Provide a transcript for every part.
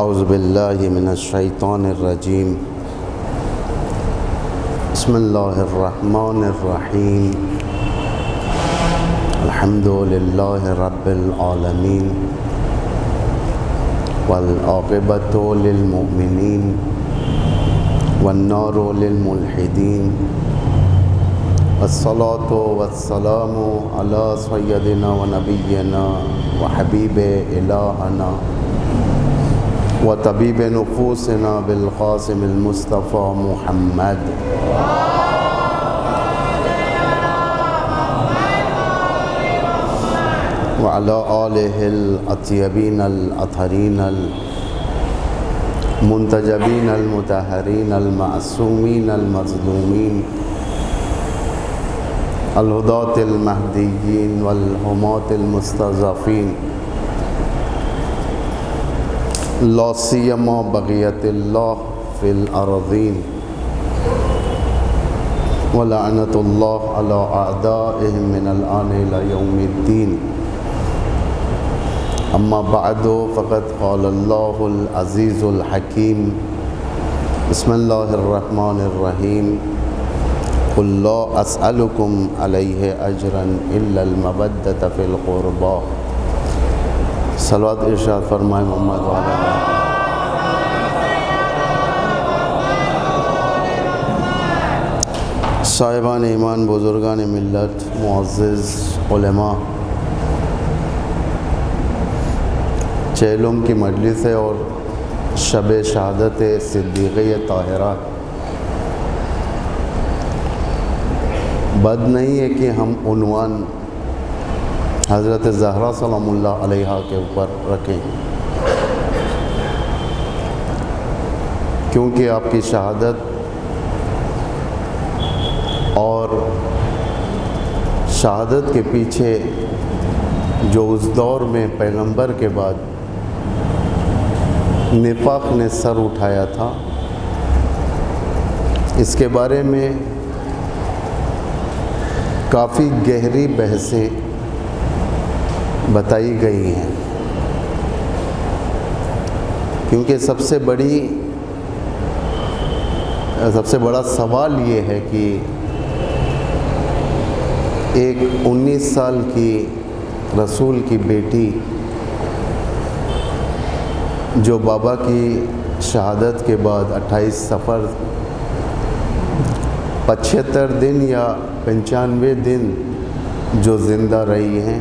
اعوذ باللہ من الشیطان الرجیم بسم اللہ الرحمن الرحیم الحمد للہ رب العالمین والعاقبۃ للمؤمنین والنار للملحدین والصلاة والسلام علی سیدنا و نبینا و حبیب الہنا و طبیب نفوسنا بالقاسم المصطفى محمد وعلى آلہ الاطیبین الاطہرین المنتجبین المطہرین المعصومین المظلومین الہداة المہدیین والہماة المستضعفین لا سیما بغیت اللہ فی الارضین ولعنت اللہ علی اعدائهم من الآن الى یوم الدین اما بعد فقد قال اللہ العزیز الحکیم بسم اللہ الرحمن الرحیم قل لا اسألکم علیہ اجرا الا المودۃ فی القربى صلوات ارشاد فرمائے محمد وعلیہ صاحبان ایمان، بزرگان ملت، معزز علماء، چہلم کی مجلس ہے اور شب شہادت صدیقہ طاہرہ، بد نہیں ہے کہ ہم عنوان حضرت زہرا سلام اللہ علیہا کے اوپر رکھیں، کیونکہ آپ کی شہادت اور شہادت کے پیچھے جو اس دور میں پیغمبر کے بعد نفاق نے سر اٹھایا تھا، اس کے بارے میں کافی گہری بحثیں بتائی گئی ہیں، کیونکہ سب سے بڑا سوال یہ ہے کہ ایک 19 سال کی رسول کی بیٹی جو بابا کی شہادت کے بعد 28 صفر 75 دن یا 95 دن جو زندہ رہی ہیں،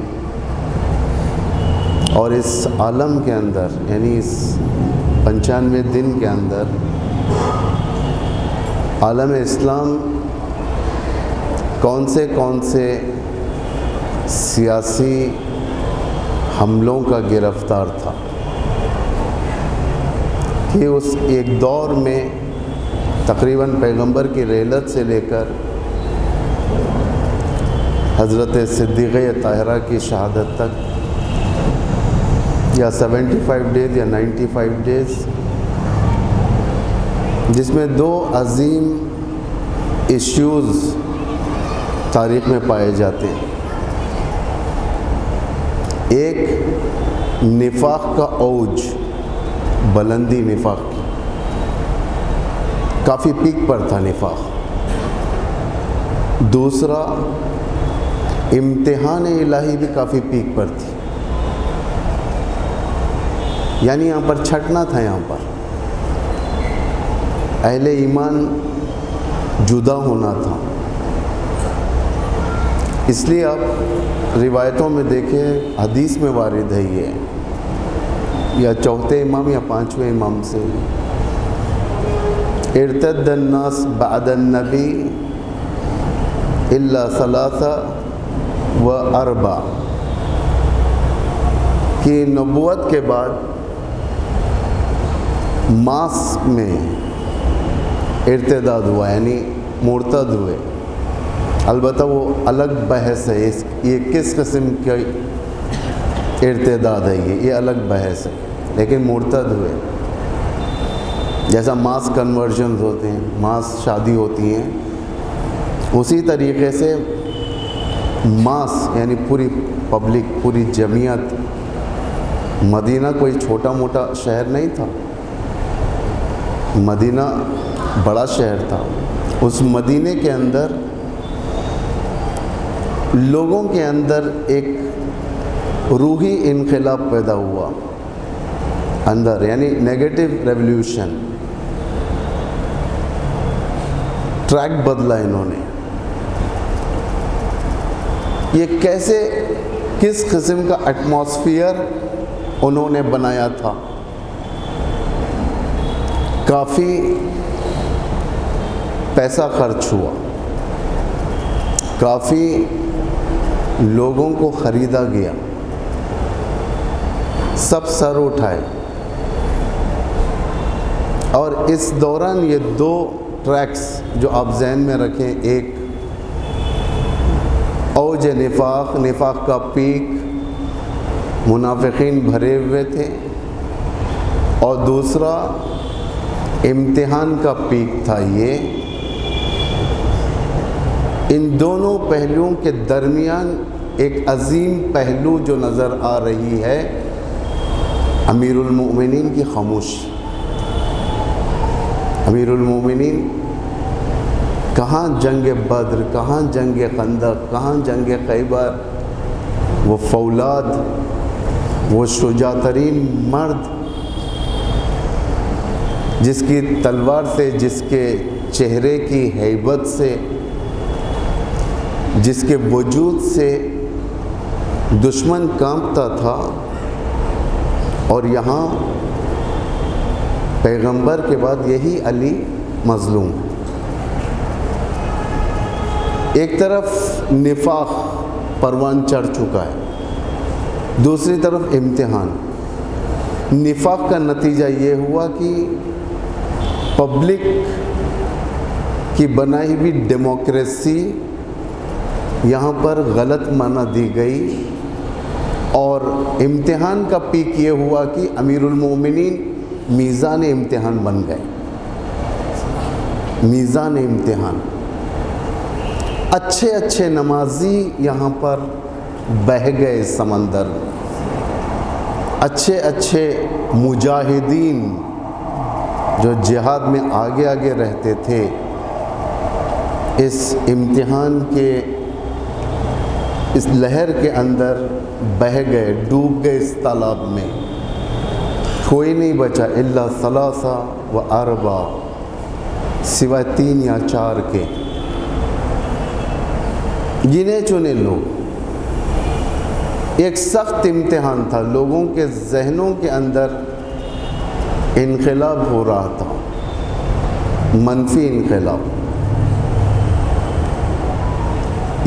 اور اس عالم کے اندر یعنی اس 95 دن کے اندر عالم اسلام کون سے سیاسی حملوں کا گرفتار تھا کہ اس ایک دور میں تقریباً پیغمبر کی رحلت سے لے کر حضرت صدیقہ طاہرہ کی شہادت تک یا 75 ڈیز یا 95 ڈیز، جس میں دو عظیم ایشوز تاریخ میں پائے جاتے ہیں۔ ایک نفاق کا اوج، بلندی نفاق کی، کافی پیک پر تھا نفاق۔ دوسرا امتحان الہی بھی کافی پیک پر تھی، یعنی یہاں پر چھٹنا تھا، یہاں پر اہل ایمان جدا ہونا تھا۔ اس لیے آپ روایتوں میں دیکھیں، حدیث میں وارد ہے یہ، یا چوتھے امام یا پانچویں امام سے، ارتد الناس بعد النبی الا ثلاثہ و اربع، کہ نبوت کے بعد ماس میں ارتداد ہوا، یعنی مرتد ہوئے۔ البتہ وہ الگ بحث ہے، یہ کس قسم کا ارتداد ہے، یہ الگ بحث ہے، لیکن مرتد ہوئے۔ جیسا ماس کنورژنز ہوتے ہیں، ماس شادی ہوتی ہیں، اسی طریقے سے ماس یعنی پوری پبلک، پوری جمعیت، مدینہ کوئی چھوٹا موٹا شہر نہیں تھا، مدینہ بڑا شہر تھا، اس مدینے کے اندر لوگوں کے اندر ایک روحی انقلاب پیدا ہوا اندر، یعنی نیگیٹو ریولیوشن، ٹریک بدلا انہوں نے۔ یہ کیسے، کس قسم کا ایٹماسفیئر انہوں نے بنایا تھا؟ کافی پیسہ خرچ ہوا، کافی لوگوں کو خریدا گیا، سب سر اٹھائے، اور اس دوران یہ دو ٹریکس جو آپ ذہن میں رکھیں، ایک اوج نفاق کا پیک، منافقین بھرے ہوئے تھے، اور دوسرا امتحان کا پیک تھا۔ یہ ان دونوں پہلوؤں کے درمیان ایک عظیم پہلو جو نظر آ رہی ہے، امیر المؤمنین کی خاموشی۔ امیر المؤمنین کہاں جنگ بدر، کہاں جنگ خندق، کہاں جنگ خیبر، وہ فولاد، وہ شجاع ترین مرد جس کی تلوار سے، جس کے چہرے کی ہیبت سے، جس کے وجود سے دشمن کانپتا تھا، اور یہاں پیغمبر کے بعد یہی علی مظلوم۔ ایک طرف نفاق پروان چڑھ چکا ہے، دوسری طرف امتحان۔ نفاق کا نتیجہ یہ ہوا کہ پبلک کی بنائی ہوئی ڈیموکریسی یہاں پر غلط معنی دی گئی، اور امتحان کا پیک یہ ہوا کہ امیر المومنین میزان امتحان بن گئے۔ میزان امتحان، اچھے نمازی یہاں پر بہہ گئے سمندر میں، اچھے مجاہدین جو جہاد میں آگے رہتے تھے، اس امتحان کے اس لہر کے اندر بہہ گئے، ڈوب گئے اس تالاب میں۔ کوئی نہیں بچا الا ثلاثہ و اربع، سوائے 3 یا 4 کے، گنے چنے لوگ۔ ایک سخت امتحان تھا، لوگوں کے ذہنوں کے اندر انقلاب ہو رہا تھا، منفی انقلاب۔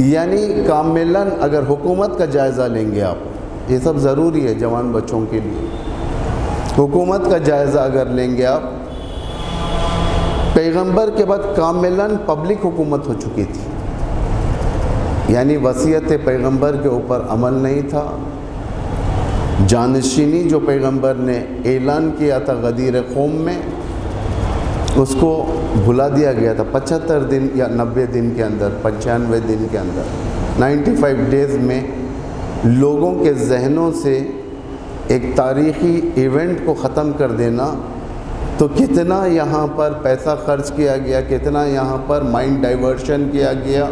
یعنی کاملاً اگر حکومت کا جائزہ لیں گے آپ، یہ سب ضروری ہے جوان بچوں کے لیے، حکومت کا جائزہ اگر لیں گے آپ، پیغمبر کے بعد کاملاً پبلک حکومت ہو چکی تھی، یعنی وصیت پیغمبر کے اوپر عمل نہیں تھا، جانشینی جو پیغمبر نے اعلان کیا تھا غدیر قوم میں، اس کو بھلا دیا گیا تھا 75 دن یا 90 دن کے اندر، 95 دن کے اندر، 95 ڈیز میں لوگوں کے ذہنوں سے ایک تاریخی ایونٹ کو ختم کر دینا۔ تو کتنا یہاں پر پیسہ خرچ کیا گیا، کتنا یہاں پر مائنڈ ڈائیورشن کیا گیا،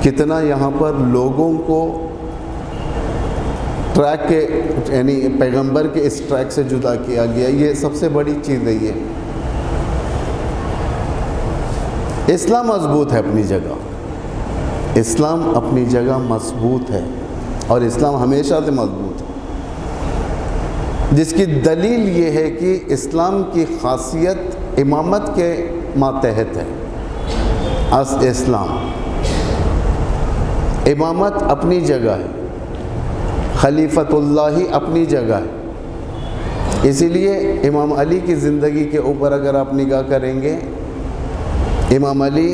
کتنا یہاں پر لوگوں کو ٹریک کے، یعنی پیغمبر کے اس ٹریک سے جدا کیا گیا۔ یہ سب سے بڑی چیز ہے۔ یہ اسلام مضبوط ہے اپنی جگہ، اسلام اپنی جگہ مضبوط ہے، اور اسلام ہمیشہ سے مضبوط ہے، جس کی دلیل یہ ہے کہ اسلام کی خاصیت امامت کے ماتحت ہے۔ اسلام امامت اپنی جگہ ہے، خلیفۃ اللہ اپنی جگہ ہے۔ اسی لیے امام علی کی زندگی کے اوپر اگر آپ نگاہ کریں گے، امام علی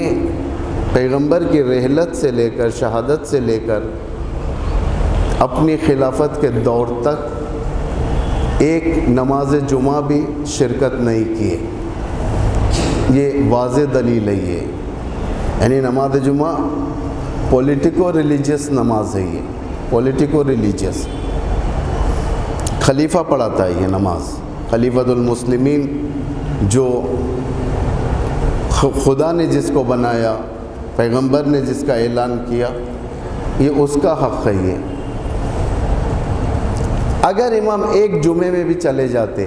پیغمبر کی رحلت سے لے کر، شہادت سے لے کر اپنی خلافت کے دور تک ایک نماز جمعہ بھی شرکت نہیں کیے۔ یہ واضح دلیل ہے۔ یہ یعنی نماز جمعہ پولیٹیکو ریلیجیس نماز ہے، یہ پولیٹیکو ریلیجیس، خلیفہ پڑھاتا ہے یہ نماز، خلیفۃ المسلمین جو خدا نے جس کو بنایا، پیغمبر نے جس کا اعلان کیا، یہ اس کا حق ہے۔ یہ اگر امام ایک جمعے میں بھی چلے جاتے،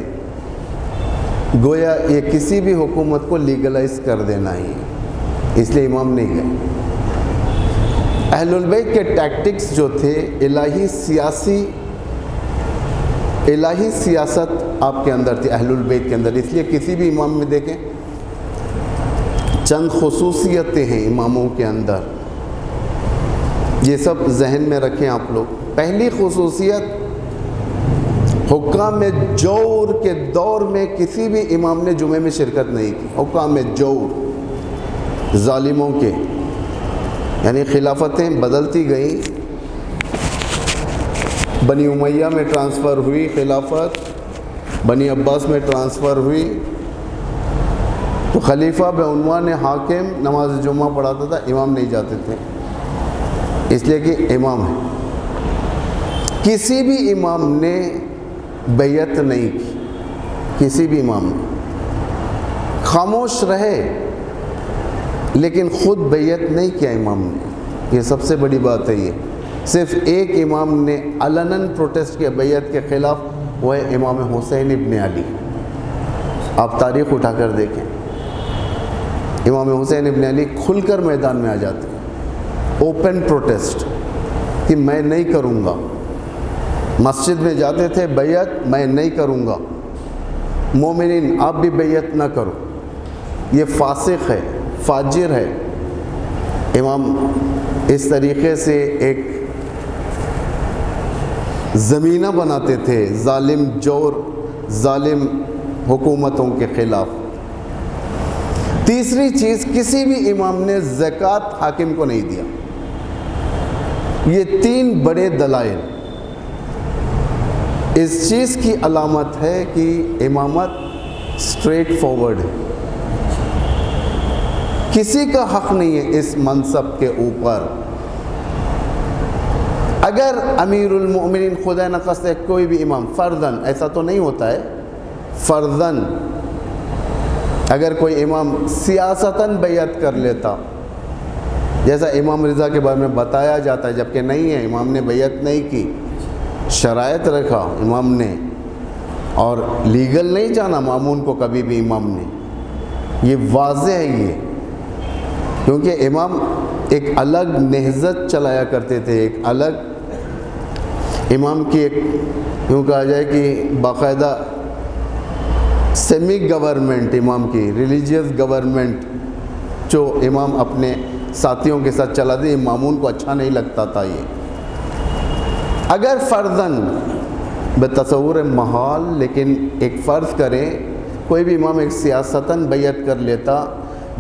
گویا یہ کسی بھی حکومت کو لیگلائز کر دینا ہی ہے، اس لیے امام نہیں گئے۔ اہل البیت کے ٹیکٹکس جو تھے، الہی سیاست آپ کے اندر تھی، اہل البیت کے اندر، اس لیے کسی بھی امام میں دیکھیں چند خصوصیتیں ہیں اماموں کے اندر، یہ سب ذہن میں رکھیں آپ لوگ۔ پہلی خصوصیت، حکام جور کے دور میں کسی بھی امام نے جمعے میں شرکت نہیں کی۔ حکام جور، ظالموں کے، یعنی خلافتیں بدلتی گئیں، بنی امیہ میں ٹرانسفر ہوئی خلافت، بنی عباس میں ٹرانسفر ہوئی، تو خلیفہ بعنوان حاکم نماز جمعہ پڑھاتا تھا، امام نہیں جاتے تھے، اس لیے کہ امام ہے۔ کسی بھی امام نے بیعت نہیں کی، کسی بھی امام نے، خاموش رہے لیکن خود بیعت نہیں کیا امام نے، یہ سب سے بڑی بات ہے۔ یہ صرف ایک امام نے علناً پروٹیسٹ کیا بیعت کے خلاف، وہ ہے امام حسین ابن علی۔ آپ تاریخ اٹھا کر دیکھیں، امام حسین ابن علی کھل کر میدان میں آ جاتے ہیں، اوپن پروٹیسٹ کہ میں نہیں کروں گا۔ مسجد میں جاتے تھے، بیعت میں نہیں کروں گا، مومنین آپ بھی بیعت نہ کرو، یہ فاسق ہے، فاجر ہے۔ امام اس طریقے سے ایک زمینہ بناتے تھے ظالم جور، ظالم حکومتوں کے خلاف۔ تیسری چیز، کسی بھی امام نے زکوٰۃ حاکم کو نہیں دیا۔ یہ تین بڑے دلائل اس چیز کی علامت ہے کہ امامت اسٹریٹ فارورڈ ہے، کسی کا حق نہیں ہے اس منصب کے اوپر۔ اگر امیر المؤمنین خدا نخواستہ کوئی بھی امام فرداً، ایسا تو نہیں ہوتا ہے، فرداً اگر کوئی امام سیاستاً بیعت کر لیتا، جیسا امام رضا کے بارے میں بتایا جاتا ہے، جبکہ نہیں ہے، امام نے بیعت نہیں کی، شرائط رکھا امام نے، اور لیگل نہیں جانا مامون کو کبھی بھی امام نے، یہ واضح ہے یہ، کیونکہ امام ایک الگ نہضت چلایا کرتے تھے، ایک الگ امام کی ایک یوں کہا جائے کہ باقاعدہ سیمی گورنمنٹ امام کی، ریلیجیس گورنمنٹ جو امام اپنے ساتھیوں کے ساتھ چلاتے، مامون کو اچھا نہیں لگتا تھا یہ۔ اگر فرداً بتصور محال، لیکن ایک فرض کریں کوئی بھی امام ایک سیاستاً بیعت کر لیتا،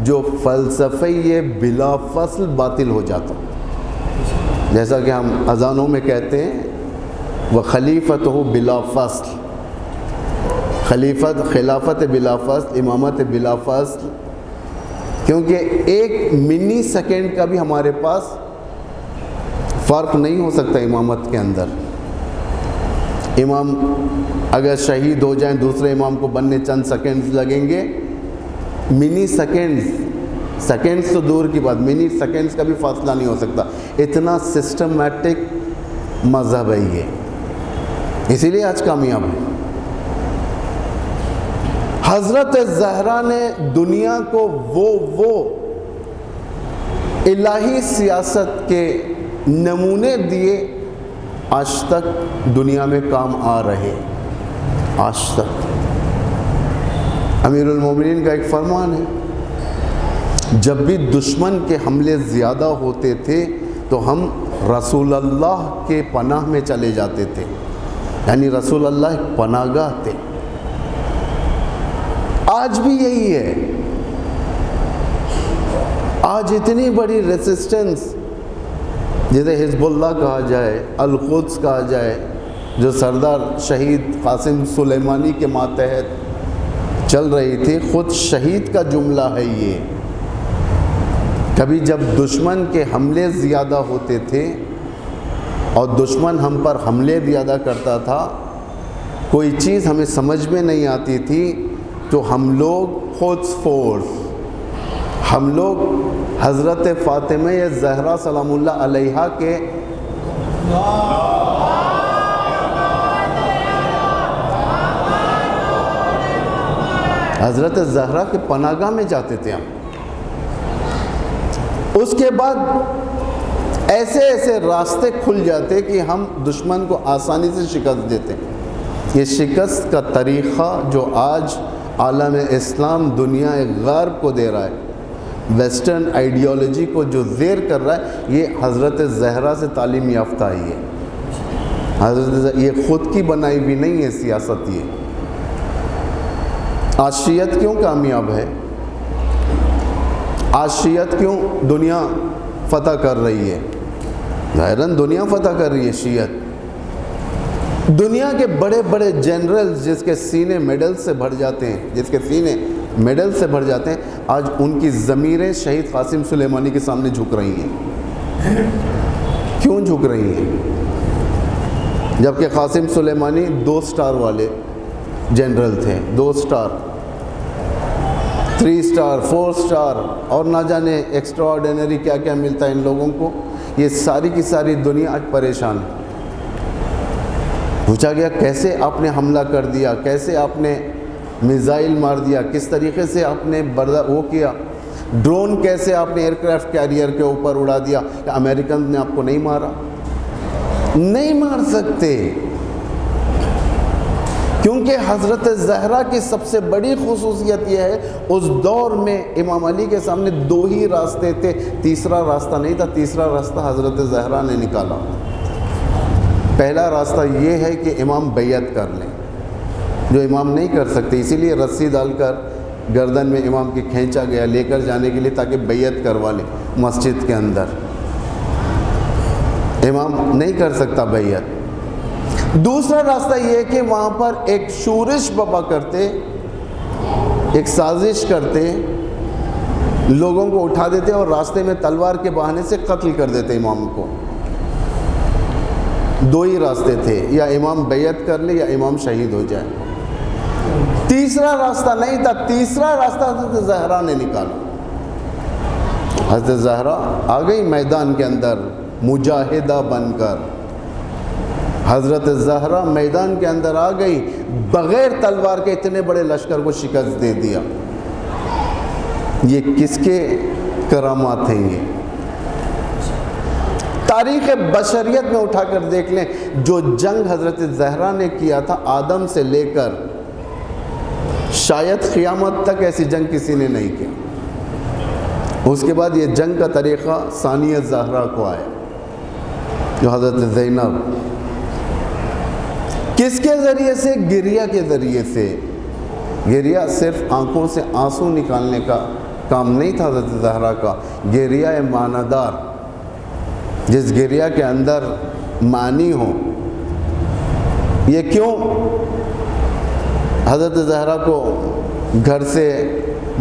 جو فلسفی بلا فصل باطل ہو جاتا، جیسا کہ ہم اذانوں میں کہتے ہیں وَخَلِيفَتُهُ بِلَا فَصْلٍ، خلافت بلا فصل، امامت بلا فصل، کیونکہ ایک منی سیکنڈ کا بھی ہمارے پاس فرق نہیں ہو سکتا امامت کے اندر۔ امام اگر شہید ہو جائیں، دوسرے امام کو بننے چند سیکنڈز لگیں گے، منی سیکنڈز تو دور کی بات، منی سیکنڈز کا بھی فاصلہ نہیں ہو سکتا، اتنا سسٹمیٹک مذہب ہے یہ، اسی لیے آج کامیاب ہے۔ حضرت زہرا نے دنیا کو وہ الہی سیاست کے نمونے دیے، آج تک دنیا میں کام آ رہے، آج تک۔ امیر المومنین کا ایک فرمان ہے، جب بھی دشمن کے حملے زیادہ ہوتے تھے تو ہم رسول اللہ کے پناہ میں چلے جاتے تھے، یعنی رسول اللہ ایک پناہ گاہ تھے۔ آج بھی یہی ہے، آج اتنی بڑی ریسسٹنس، جسے حزب اللہ کہا جائے، القدس کہا جائے، جو سردار شہید قاسم سلیمانی کے ماتحت چل رہی تھی، خود شہید کا جملہ ہے یہ۔ کبھی جب دشمن کے حملے زیادہ ہوتے تھے اور دشمن ہم پر حملے زیادہ کرتا تھا، کوئی چیز ہمیں سمجھ میں نہیں آتی تھی، تو ہم لوگ قدس فورس، ہم لوگ حضرت فاطمہ زہرا سلام اللہ علیہا کے حضرت زہرا کے پناہ گاہ میں جاتے تھے ہم. اس کے بعد ایسے ایسے راستے کھل جاتے کہ ہم دشمن کو آسانی سے شکست دیتے. یہ شکست کا طریقہ جو آج عالم اسلام دنیا غرب کو دے رہا ہے، ویسٹرن آئیڈیالوجی کو جو زیر کر رہا ہے، یہ حضرت زہرا سے تعلیم یافتہ ہی ہے. یہ خود کی بنائی بھی نہیں ہے سیاست. یہ آج شیعت کیوں کامیاب ہے؟ آج شیعت کیوں دنیا فتح کر رہی ہے؟ ظاہراً دنیا فتح کر رہی ہے شیعت. دنیا کے بڑے بڑے جنرلز جس کے سینے میڈل سے بھر جاتے ہیں، آج ان کی ضمیریں شہید قاسم سلیمانی کے سامنے جھک رہی ہیں. کیوں جھک رہی ہیں؟ جبکہ قاسم سلیمانی 2 سٹار والے جنرل تھے. 2 سٹار، 3 سٹار، 4 سٹار، اور نہ جانے ایکسٹرا آرڈینری کیا کیا ملتا ہے ان لوگوں کو. یہ ساری کی ساری دنیا آج پریشان ہے. پوچھا گیا کیسے آپ نے حملہ کر دیا، کیسے آپ نے میزائل مار دیا، کس طریقے سے آپ نے وہ کیا، ڈرون کیسے آپ نے ایئرکرافٹ کیریئر کے اوپر اڑا دیا؟ کہ امریکن نے آپ کو نہیں مارا؟ نہیں مار سکتے، کیونکہ حضرت زہرا کی سب سے بڑی خصوصیت یہ ہے، اس دور میں امام علی کے سامنے 2 ہی راستے تھے، تیسرا راستہ نہیں تھا. تیسرا راستہ حضرت زہرا نے نکالا. پہلا راستہ یہ ہے کہ امام بیعت کر لیں، جو امام نہیں کر سکتے. اسی لیے رسی ڈال کر گردن میں امام کی کھینچا گیا لے کر جانے کے لیے، تاکہ بیعت کروا لیں مسجد کے اندر. امام نہیں کر سکتا بیعت. دوسرا راستہ یہ ہے کہ وہاں پر ایک شورش بپا کرتے، ایک سازش کرتے، لوگوں کو اٹھا دیتے اور راستے میں تلوار کے بہانے سے قتل کر دیتے امام کو. 2 ہی راستے تھے، یا امام بیعت کر لے یا امام شہید ہو جائے. تیسرا راستہ نہیں تھا. تیسرا راستہ حضرت زہرا نے نکالا. حضرت زہرا آ گئی میدان کے اندر مجاہدہ بن کر. حضرت زہرا میدان کے اندر آ گئی، بغیر تلوار کے اتنے بڑے لشکر کو شکست دے دیا. یہ کس کے کرامات ہیں؟ یہ تاریخ بشریت میں اٹھا کر دیکھ لیں. جو جنگ حضرت زہرا نے کیا تھا، آدم سے لے کر شاید قیامت تک ایسی جنگ کسی نے نہیں کیا. اس کے بعد یہ جنگ کا طریقہ ثانیہ زہرا کو آیا، جو حضرت زینب. کس کے ذریعے سے؟ گریہ کے ذریعے سے. گریہ صرف آنکھوں سے آنسو نکالنے کا کام نہیں تھا حضرت زہرا کا، گریہ معنیدار، جس گریہ کے اندر معنی ہو. یہ کیوں؟ حضرت زہرا کو گھر سے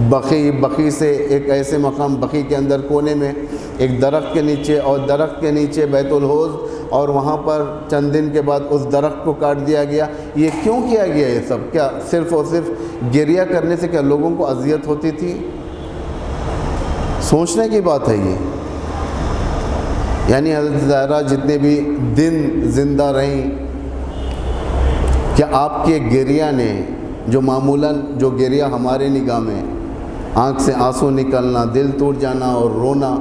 بقی سے ایک ایسے مقام، بقی کے اندر کونے میں ایک درخت کے نیچے، اور درخت کے نیچے بیت الحوض، اور وہاں پر چند دن کے بعد اس درخت کو کاٹ دیا گیا. یہ کیوں کیا گیا یہ سب؟ کیا صرف اور صرف گریہ کرنے سے کیا لوگوں کو اذیت ہوتی تھی؟ سوچنے کی بات ہے یہ. یعنی حضرت زہرا جتنے بھی دن زندہ رہیں، کیا آپ کے گریہ نے، جو معمولاً جو گریہ ہمارے نگاہ میں آنکھ سے آنسو نکلنا، دل ٹوٹ جانا اور رونا،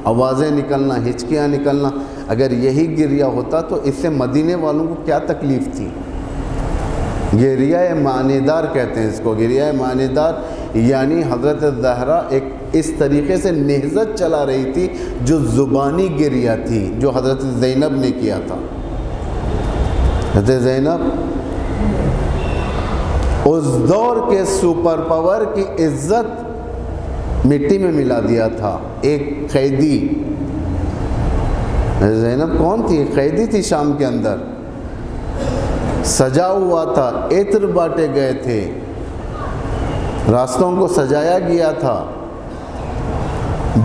آوازیں نکلنا، ہچکیاں نکلنا، اگر یہی گریہ ہوتا تو اس سے مدینے والوں کو کیا تکلیف تھی؟ گریہ معنیدار کہتے ہیں اس کو. گریہ معنیدار یعنی حضرت زہرا ایک اس طریقے سے نہضت چلا رہی تھی، جو زبانی گریہ تھی، جو حضرت زینب نے کیا تھا. حضرت زینب اس دور کے سپر پاور کی عزت مٹی میں ملا دیا تھا. ایک قیدی، زینب کون تھی؟ قیدی تھی شام کے اندر، سجا ہوا تھا، عطر بانٹے گئے تھے، راستوں کو سجایا گیا تھا،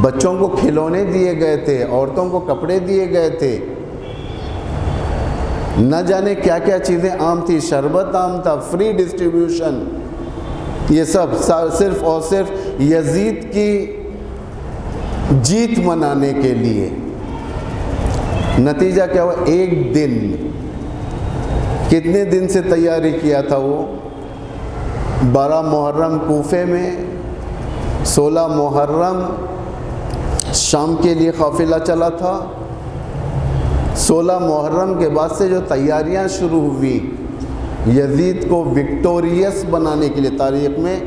بچوں کو کھلونے دیے گئے تھے، عورتوں کو کپڑے دیے گئے تھے، نہ جانے کیا کیا چیزیں عام تھی، شربت عام تھا، فری ڈسٹریبیوشن. یہ سب صرف اور صرف یزید کی جیت منانے کے لیے۔ نتیجہ کیا ہوا؟ ایک دن، کتنے دن سے تیاری کیا تھا وہ؟ 12 محرم کوفے میں، 16 محرم شام کے لیے قافلہ چلا تھا، 16 محرم کے بعد سے جو تیاریاں شروع ہوئی یزید کو وکٹوریس بنانے کے لیے، تاریخ میں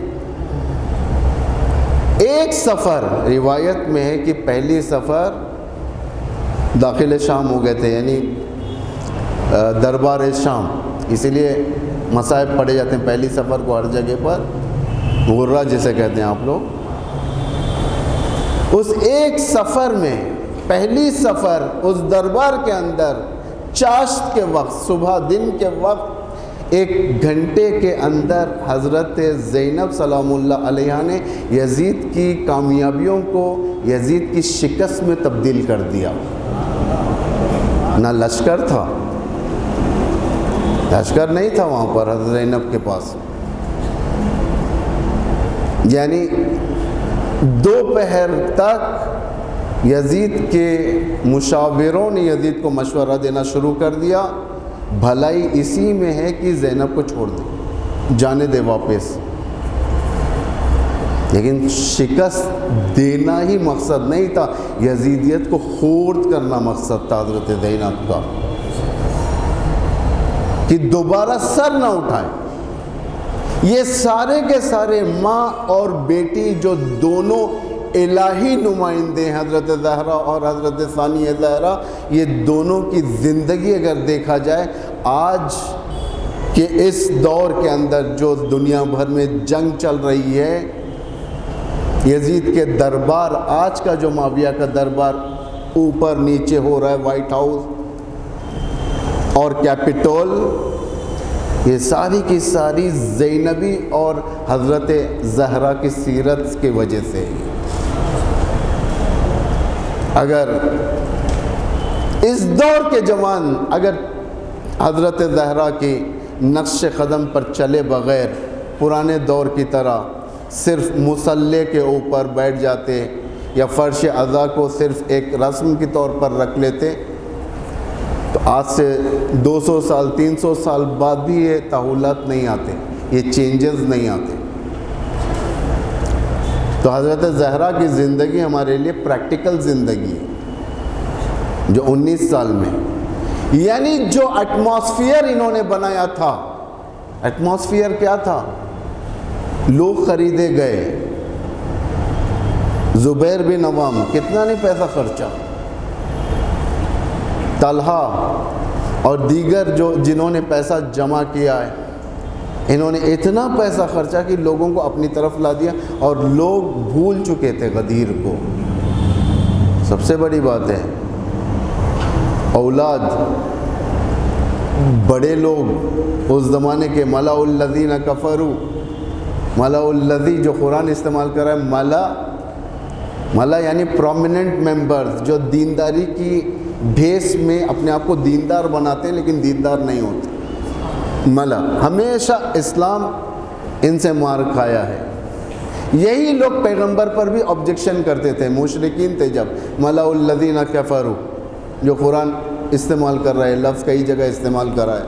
ایک سفر، روایت میں ہے کہ پہلی سفر داخل شام ہو گئے تھے، یعنی دربار شام، اسی لیے مصائب پڑھے جاتے ہیں پہلی سفر کو ہر جگہ پر، غرہ جسے کہتے ہیں آپ لوگ۔ اس ایک سفر میں، پہلی سفر اس دربار کے اندر چاشت کے وقت، صبح دن کے وقت، 1 گھنٹے کے اندر حضرت زینب سلام اللہ علیہا نے یزید کی کامیابیوں کو یزید کی شکست میں تبدیل کر دیا۔ نہ لشکر تھا، لشکر نہیں تھا وہاں پر حضرت زینب کے پاس، یعنی دوپہر تک یزید کے مشاوروں نے یزید کو مشورہ دینا شروع کر دیا، بھلائی اسی میں ہے کہ زینب کو چھوڑ دے، جانے دے واپس، لیکن شکست دینا ہی مقصد نہیں تھا، یزیدیت کو خورد کرنا مقصد تھا حضرت زینب کا، کہ دوبارہ سر نہ اٹھائے۔ یہ سارے کے سارے ماں اور بیٹی جو دونوں الہی نمائندے ہیں، حضرت زہرا اور حضرت ثانیہ زہرا، یہ دونوں کی زندگی اگر دیکھا جائے آج کے اس دور کے اندر جو دنیا بھر میں جنگ چل رہی ہے، یزید کے دربار، آج کا جو معاویہ کا دربار اوپر نیچے ہو رہا ہے، وائٹ ہاؤس اور کیپٹول، یہ ساری کی ساری زینبی اور حضرت زہرا کی سیرت کی وجہ سے۔ اگر اس دور کے جوان اگر حضرت زہرا کی نقش قدم پر چلے بغیر پرانے دور کی طرح صرف مصلے کے اوپر بیٹھ جاتے یا فرش عزا کو صرف ایک رسم کے طور پر رکھ لیتے، تو آج سے 200 سال 300 سال بعد بھی یہ تحولات نہیں آتے، یہ چینجز نہیں آتے۔ تو حضرت زہرا کی زندگی ہمارے لیے پریکٹیکل زندگی ہے، جو 19 سال میں، یعنی جو ایٹماسفیئر انہوں نے بنایا تھا، ایٹماسفیئر کیا تھا؟ لوگ خریدے گئے، زبیر بن عوام کتنا نہیں پیسہ خرچا، طلحہ اور دیگر جنہوں نے پیسہ جمع کیا ہے، انہوں نے اتنا پیسہ خرچا کہ لوگوں کو اپنی طرف لا دیا، اور لوگ بھول چکے تھے غدیر کو۔ سب سے بڑی بات ہے، اولاد، بڑے لوگ اس زمانے کے ملا الذین کفروا، ملا الذی جو قرآن استعمال کر رہا ہے، ملا یعنی پرومیننٹ ممبرز، جو دینداری کی بھیس میں اپنے آپ کو دیندار بناتے ہیں لیکن دیندار نہیں ہوتے، ملا، ہمیشہ اسلام ان سے مار کھایا ہے۔ یہی لوگ پیغمبر پر بھی آبجیکشن کرتے تھے، مشرکین تھے جب، ملا الذین کفروا جو قرآن استعمال کر رہا ہے، لفظ کئی جگہ استعمال کر رہا ہے،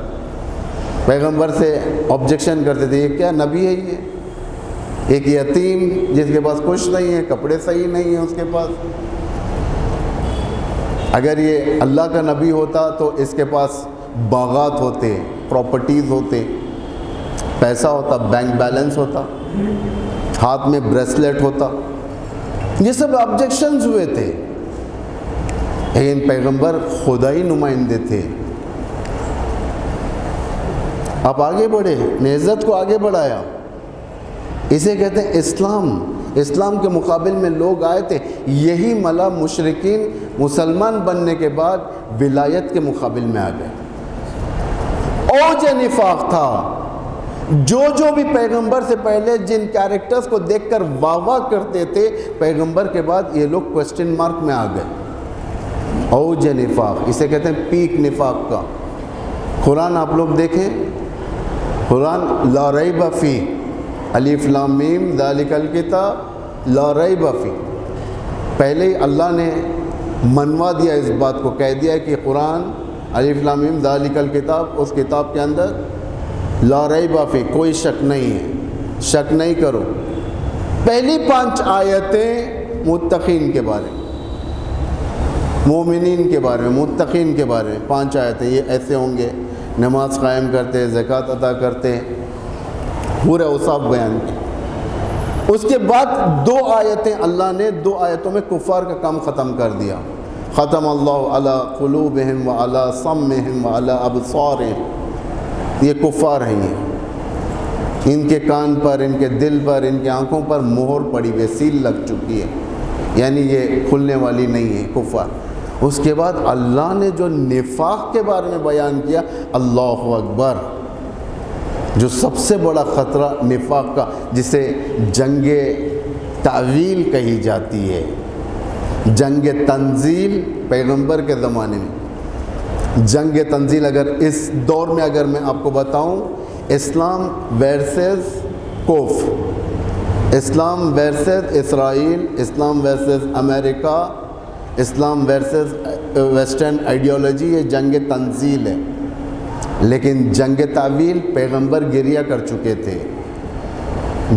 پیغمبر سے آبجیکشن کرتے تھے، یہ کیا نبی ہے؟ یہ ایک یتیم جس کے پاس کچھ نہیں ہے، کپڑے صحیح نہیں ہیں اس کے پاس، اگر یہ اللہ کا نبی ہوتا تو اس کے پاس باغات ہوتے، پراپرٹیز ہوتے، پیسہ ہوتا، بینک بیلنس ہوتا، ہاتھ میں بریسلیٹ ہوتا، یہ سب آبجیکشنز ہوئے تھے، لیکن پیغمبر خدائی نمائندے تھے۔ آپ آگے بڑھے، نہضت کو آگے بڑھایا، اسے کہتے ہیں اسلام۔ اسلام کے مقابل میں لوگ آئے تھے، یہی ملا مشرکین مسلمان بننے کے بعد ولایت کے مقابل میں آ گئے۔ اوج نفاق تھا، جو بھی پیغمبر سے پہلے جن کیریکٹرز کو دیکھ کر واہ واہ کرتے تھے، پیغمبر کے بعد یہ لوگ کوسچن مارک میں آ گئے۔ اوج نفاق، اسے کہتے ہیں پیک نفاق کا۔ قرآن آپ لوگ دیکھیں، قرآن لا ریب فیہ، الف لام میم ذالک الکتاب لا ریب فیہ، پہلے ہی اللہ نے منوا دیا اس بات کو، کہہ دیا کہ قرآن الف لام میم ذالک الکتاب، اس کتاب کے اندر لا ریب فیہ، کوئی شک نہیں ہے، شک نہیں کرو۔ پہلی 5 آیتیں متقین کے بارے میں، مومنین کے بارے میں، متقین کے بارے میں 5 آیتیں، یہ ایسے ہوں گے، نماز قائم کرتے، زکوٰۃ ادا کرتے، پورے اوصاف بیان کیے۔ اس کے بعد 2 آیتیں اللہ نے 2 آیتوں میں کفار کا کام ختم کر دیا۔ ختم اللہ علی قلوبہم وعلی سمعہم وعلی ابصارہم، یہ کفار ہیں، ان کے کان پر، ان کے دل پر، ان کی آنکھوں پر مہر پڑی ہوئی، سیل لگ چکی ہے، یعنی یہ کھلنے والی نہیں ہے، کفار۔ اس کے بعد اللہ نے جو نفاق کے بارے میں بیان کیا، اللہ اکبر، جو سب سے بڑا خطرہ نفاق کا، جسے جنگ تعویل کہی جاتی ہے، جنگ تنزیل پیغمبر کے زمانے میں، جنگ تنزیل اگر اس دور میں اگر میں آپ کو بتاؤں، اسلام ورسز کفر، اسلام ورسز اسرائیل، اسلام ورسز امریکہ، اسلام ورسز ویسٹرن آئیڈیالوجی، یہ جنگ تنزیل ہے۔ لیکن جنگ تعویل پیغمبر گریہ کر چکے تھے،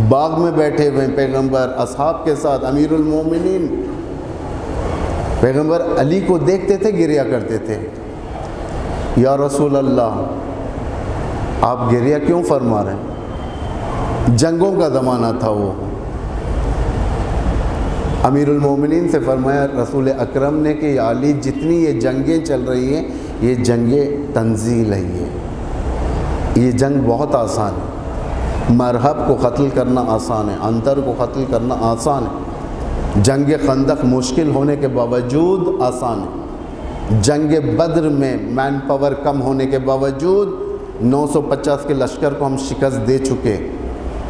باغ میں بیٹھے ہوئے پیغمبر اصحاب کے ساتھ، امیر المومنین پیغمبر علی کو دیکھتے تھے، گریہ کرتے تھے، یا رسول اللہ آپ گریہ کیوں فرما رہے ہیں؟ جنگوں کا زمانہ تھا وہ۔ امیر المومنین سے فرمایا رسول اکرم نے کہ یا علی، جتنی یہ جنگیں چل رہی ہیں یہ جنگ تنزیل ہے، یہ جنگ بہت آسان ہے، مرحب کو قتل کرنا آسان ہے، عنتر کو قتل کرنا آسان ہے، جنگ خندق مشکل ہونے کے باوجود آسان ہے، جنگ بدر میں مین پاور کم ہونے کے باوجود 950 کے لشکر کو ہم شکست دے چکے،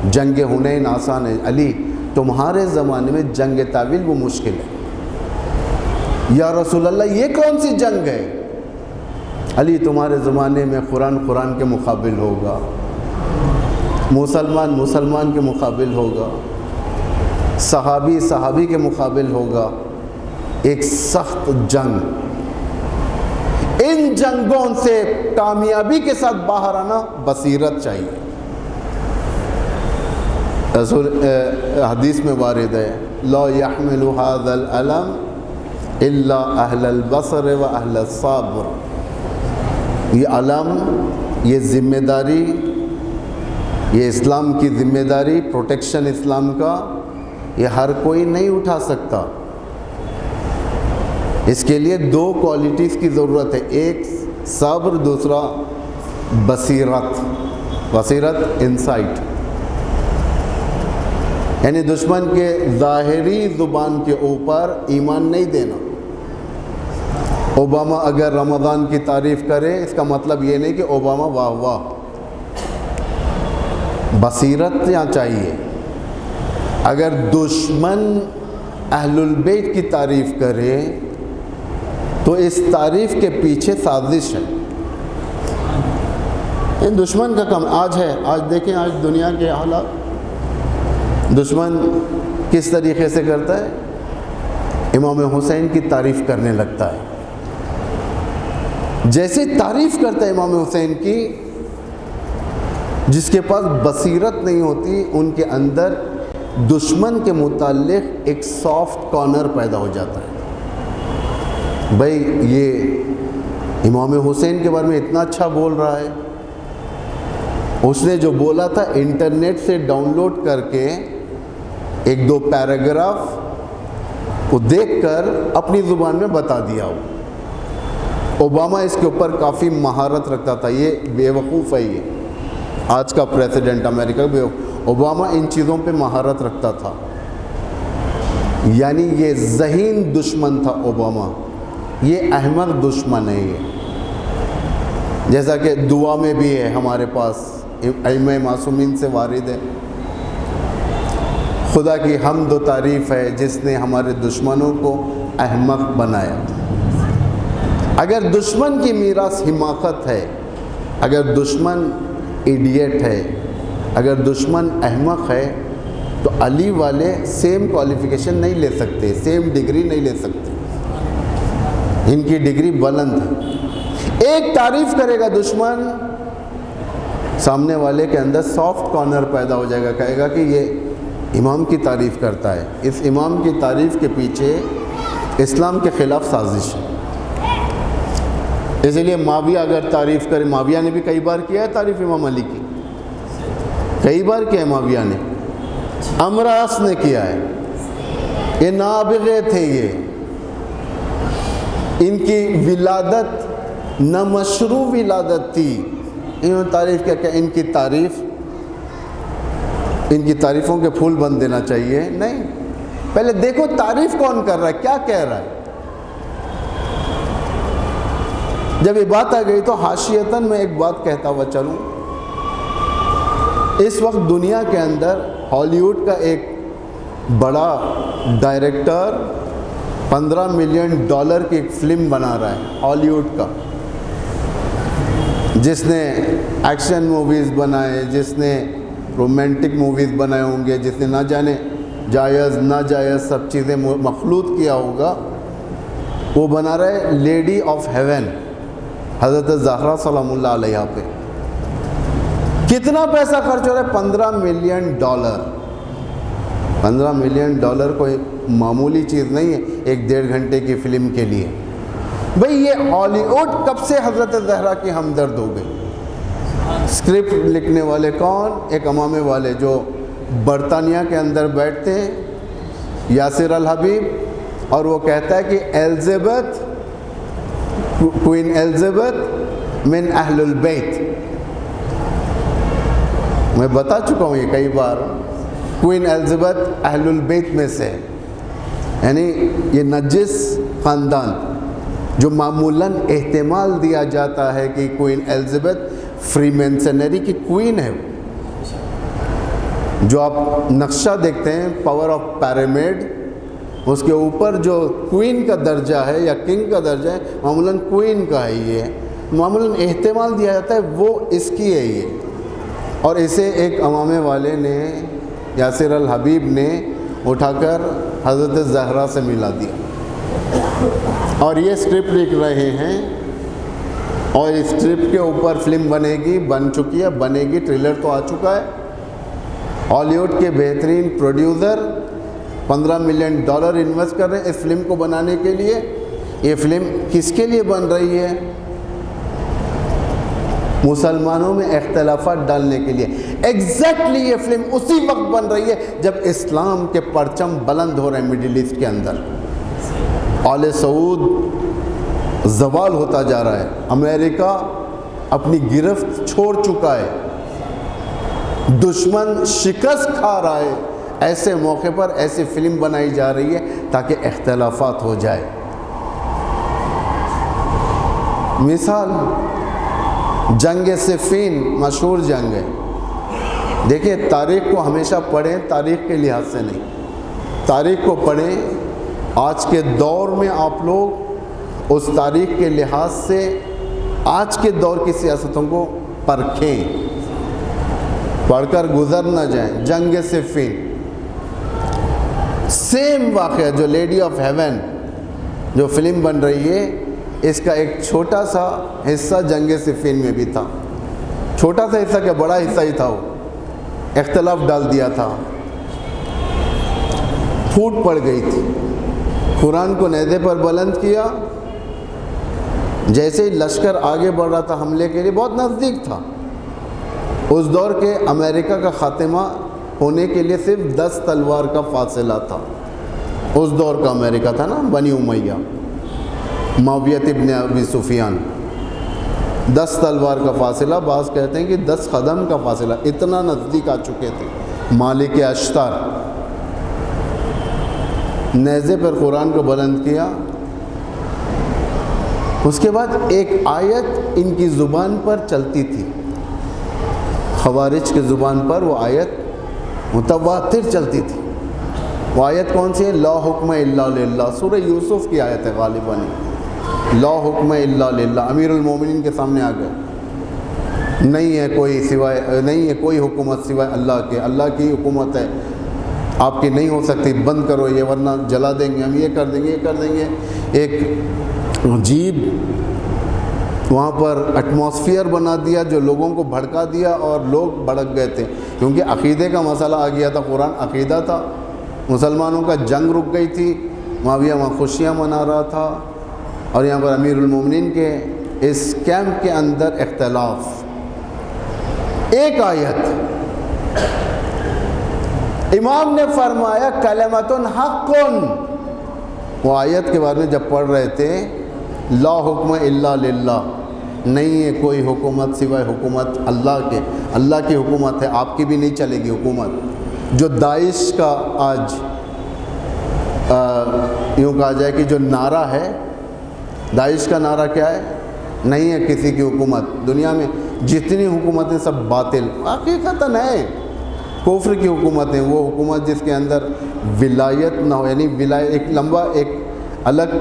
جنگ حنین آسان ہے۔ علی تمہارے زمانے میں جنگ تعویل وہ مشکل ہے، یا رسول اللہ یہ کون سی جنگ ہے؟ علی تمہارے زمانے میں قرآن کے مقابل ہوگا، مسلمان کے مقابل ہوگا، صحابی کے مقابل ہوگا، ایک سخت جنگ۔ ان جنگوں سے کامیابی کے ساتھ باہر آنا بصیرت چاہیے۔ رسول حدیث میں وارد ہے، لا يحمل هذا العلم الا اہل البصر و اہل الصبر، یہ علم، یہ ذمہ داری، یہ اسلام کی ذمہ داری، پروٹیکشن اسلام کا، یہ ہر کوئی نہیں اٹھا سکتا۔ اس کے لیے 2 کوالٹیز کی ضرورت ہے، ایک صبر، دوسرا بصیرت انسائٹ، یعنی دشمن کے ظاہری زبان کے اوپر ایمان نہیں دینا۔ اوباما اگر رمضان کی تعریف کرے، اس کا مطلب یہ نہیں کہ اوباما واہ واہ، بصیرت یہاں چاہیے۔ اگر دشمن اہل البیت کی تعریف کرے تو اس تعریف کے پیچھے سازش ہے، یہ دشمن کا کام آج ہے۔ آج دیکھیں، آج دنیا کے حالات، دشمن کس طریقے سے کرتا ہے؟ امام حسین کی تعریف کرنے لگتا ہے، جیسے تعریف کرتا ہے امام حسین کی، جس کے پاس بصیرت نہیں ہوتی ان کے اندر دشمن کے متعلق ایک سافٹ کارنر پیدا ہو جاتا ہے۔ بھائی یہ امام حسین کے بارے میں اتنا اچھا بول رہا ہے، اس نے جو بولا تھا انٹرنیٹ سے ڈاؤن لوڈ کر کے 1-2 پیراگراف وہ دیکھ کر اپنی زبان میں بتا دیا ہو۔ اوباما اس کے اوپر کافی مہارت رکھتا تھا، یہ بے وقوف ہے، یہ آج کا پریزیڈنٹ امریکہ بے وقوف۔ اوباما ان چیزوں پہ مہارت رکھتا تھا، یعنی یہ ذہین دشمن تھا اوباما، یہ احمق دشمن ہے یہ، جیسا کہ دعا میں بھی ہے ہمارے پاس، ائمہ معصومین سے وارد ہے، خدا کی حمد و تعریف ہے جس نے ہمارے دشمنوں کو احمق بنایا۔ اگر دشمن کی میراث حماقت ہے، اگر دشمن ایڈیٹ ہے، اگر دشمن احمق ہے تو علی والے سیم کوالیفیکیشن نہیں لے سکتے، سیم ڈگری نہیں لے سکتے، ان کی ڈگری بلند ہے۔ ایک تعریف کرے گا دشمن، سامنے والے کے اندر سافٹ کارنر پیدا ہو جائے گا، کہے گا کہ یہ امام کی تعریف کرتا ہے، اس امام کی تعریف کے پیچھے اسلام کے خلاف سازش ہے۔ اسی لیے معاویہ اگر تعریف کرے، معاویہ نے بھی کئی بار کیا ہے تعریف امام علی کی، کئی بار کیا ہے معاویہ نے، امراس نے کیا ہے، یہ نابغے تھے، یہ ان کی ولادت نامشروع ولادت تھی، انہوں نے تعریف کیا کہ ان کی تعریفوں کے پھول بند دینا چاہیے؟ نہیں، پہلے دیکھو تعریف کون کر رہا ہے، کیا کہہ رہا ہے۔ جب یہ بات آ گئی تو حاشیتاً میں ایک بات کہتا ہوا چلوں، اس وقت دنیا کے اندر ہالی ووڈ کا ایک بڑا ڈائریکٹر $15 ملین کی ایک فلم بنا رہا ہے، ہالی ووڈ کا، جس نے ایکشن موویز بنائے، جس نے رومانٹک موویز بنائے ہوں گے، جس نے نہ جانے جائز ناجائز سب چیزیں مخلوط کیا ہوگا، وہ بنا رہا ہے لیڈی آف ہیون، حضرت زہرا سلام اللہ علیہ پہ۔ کتنا پیسہ خرچ ہو رہا ہے؟ $15 ملین۔ $15 ملین کوئی معمولی چیز نہیں ہے ایک 1.5 گھنٹے کی فلم کے لیے۔ بھئی یہ ہالی ووڈ کب سے حضرت زہرا کی ہمدرد ہو گئی؟ اسکرپٹ لکھنے والے کون؟ ایک امامے والے جو برطانیہ کے اندر بیٹھتے ہیں، یاسر الحبیب، اور وہ کہتا ہے کہ ایلزبتھ، کوئین ایلزبتھ من اہل البیت، میں بتا چکا ہوں یہ کئی بار، کوئین ایلزبتھ اہل البیت میں سے، یعنی یہ نجس خاندان جو معمولاً احتمال دیا جاتا ہے کہ کوئین ایلزبتھ فری مینسنری کی کوئین ہے۔ جو آپ نقشہ دیکھتے ہیں پاور آف پیرامڈ، اس کے اوپر جو کوئین کا درجہ ہے یا کنگ کا درجہ ہے معمولاً کوئین کا ہے، یہ معمولاً احتمال دیا جاتا ہے وہ اس کی ہے یہ، اور اسے ایک امامے والے نے، یاسر الحبیب نے اٹھا کر حضرت زہرا سے ملا دیا، اور یہ اسکرپٹ لکھ رہے ہیں، اور اس اسکرپٹ کے اوپر فلم بنے گی، بن چکی ہے، بنے گی، ٹریلر تو آ چکا ہے۔ ہالی ووڈ کے بہترین پروڈیوسر $15 ملین انویسٹ کر رہے ہیں اس فلم کو بنانے کے لیے۔ یہ فلم کس کے لیے بن رہی ہے؟ مسلمانوں میں اختلافات ڈالنے کے لیے۔ ایگزیکٹلی یہ فلم اسی وقت بن رہی ہے جب اسلام کے پرچم بلند ہو رہے ہیں مڈل ایسٹ کے اندر، آل سعود زوال ہوتا جا رہا ہے، امریکہ اپنی گرفت چھوڑ چکا ہے، دشمن شکست کھا رہا ہے، ایسے موقع پر ایسی فلم بنائی جا رہی ہے تاکہ اختلافات ہو جائے۔ مثال جنگ صفین، مشہور جنگ ہے، دیکھیں تاریخ کو ہمیشہ پڑھیں، تاریخ کے لحاظ سے نہیں، تاریخ کو پڑھیں، آج کے دور میں آپ لوگ اس تاریخ کے لحاظ سے آج کے دور کی سیاستوں کو پرکھیں، پڑھ کر گزر نہ جائیں۔ جنگ صفین سیم واقعہ، جو لیڈی آف ہیون جو فلم بن رہی ہے، اس کا ایک چھوٹا سا حصہ جنگ صفین میں بھی تھا، چھوٹا سا حصہ کیا بڑا حصہ ہی تھا، وہ اختلاف ڈال دیا تھا، پھوٹ پڑ گئی تھی، قرآن کو نیزے پر بلند کیا، جیسے ہی لشکر آگے بڑھ رہا تھا حملے کے لیے، بہت نزدیک تھا، اس دور کے امریکہ کا خاتمہ ہونے کے لیے صرف 10 تلوار کا فاصلہ تھا، اس دور کا امریکہ تھا نا، بنی امیہ، معاویہ ابن ابی سفیان، 10 تلوار کا فاصلہ، بعض کہتے ہیں کہ 10 قدم کا فاصلہ، اتنا نزدیک آ چکے تھے۔ مالک اشتر نیزے پر قرآن کو بلند کیا، اس کے بعد ایک آیت ان کی زبان پر چلتی تھی، خوارج کی زبان پر وہ آیت متواتر چلتی تھی، وہ آیت کون سی ہے؟ لا حکم الا للہ، سورہ یوسف کی آیت ہے غالباً، لا حکم الا للہ، امیر المومنین کے سامنے آ گئے، نہیں ہے کوئی حکومت سوائے اللہ کے، اللہ کی حکومت ہے، آپ کی نہیں ہو سکتی، بند کرو یہ ورنہ جلا دیں گے ہم، یہ کر دیں گے۔ ایک عجیب وہاں پر ایٹماسفیئر بنا دیا جو لوگوں کو بھڑکا دیا اور لوگ بھڑک گئے تھے، کیونکہ عقیدے کا مسئلہ آ گیا تھا، قرآن عقیدہ تھا، مسلمانوں کا جنگ رک گئی تھی، معاویہ وہاں خوشیاں منا رہا تھا، اور یہاں پر امیر المومنین کے اس کیمپ کے اندر اختلاف۔ ایک آیت امام نے فرمایا کلمۃ حق، وہ آیت کے بارے میں جب پڑھ رہے تھے، لا حکم الا للہ، نہیں ہے کوئی حکومت سوائے حکومت اللہ کے، اللہ کی حکومت ہے، آپ کی بھی نہیں چلے گی حکومت۔ جو داعش کا آج یوں کہا جائے کہ جو نعرہ ہے، داعش کا نعرہ کیا ہے؟ نہیں ہے کسی کی حکومت، دنیا میں جتنی حکومتیں سب باطل، حقیقتاً ہے کفر کی حکومتیں، وہ حکومت جس کے اندر ولایت نہ ہو، یعنی ایک لمبا ایک الگ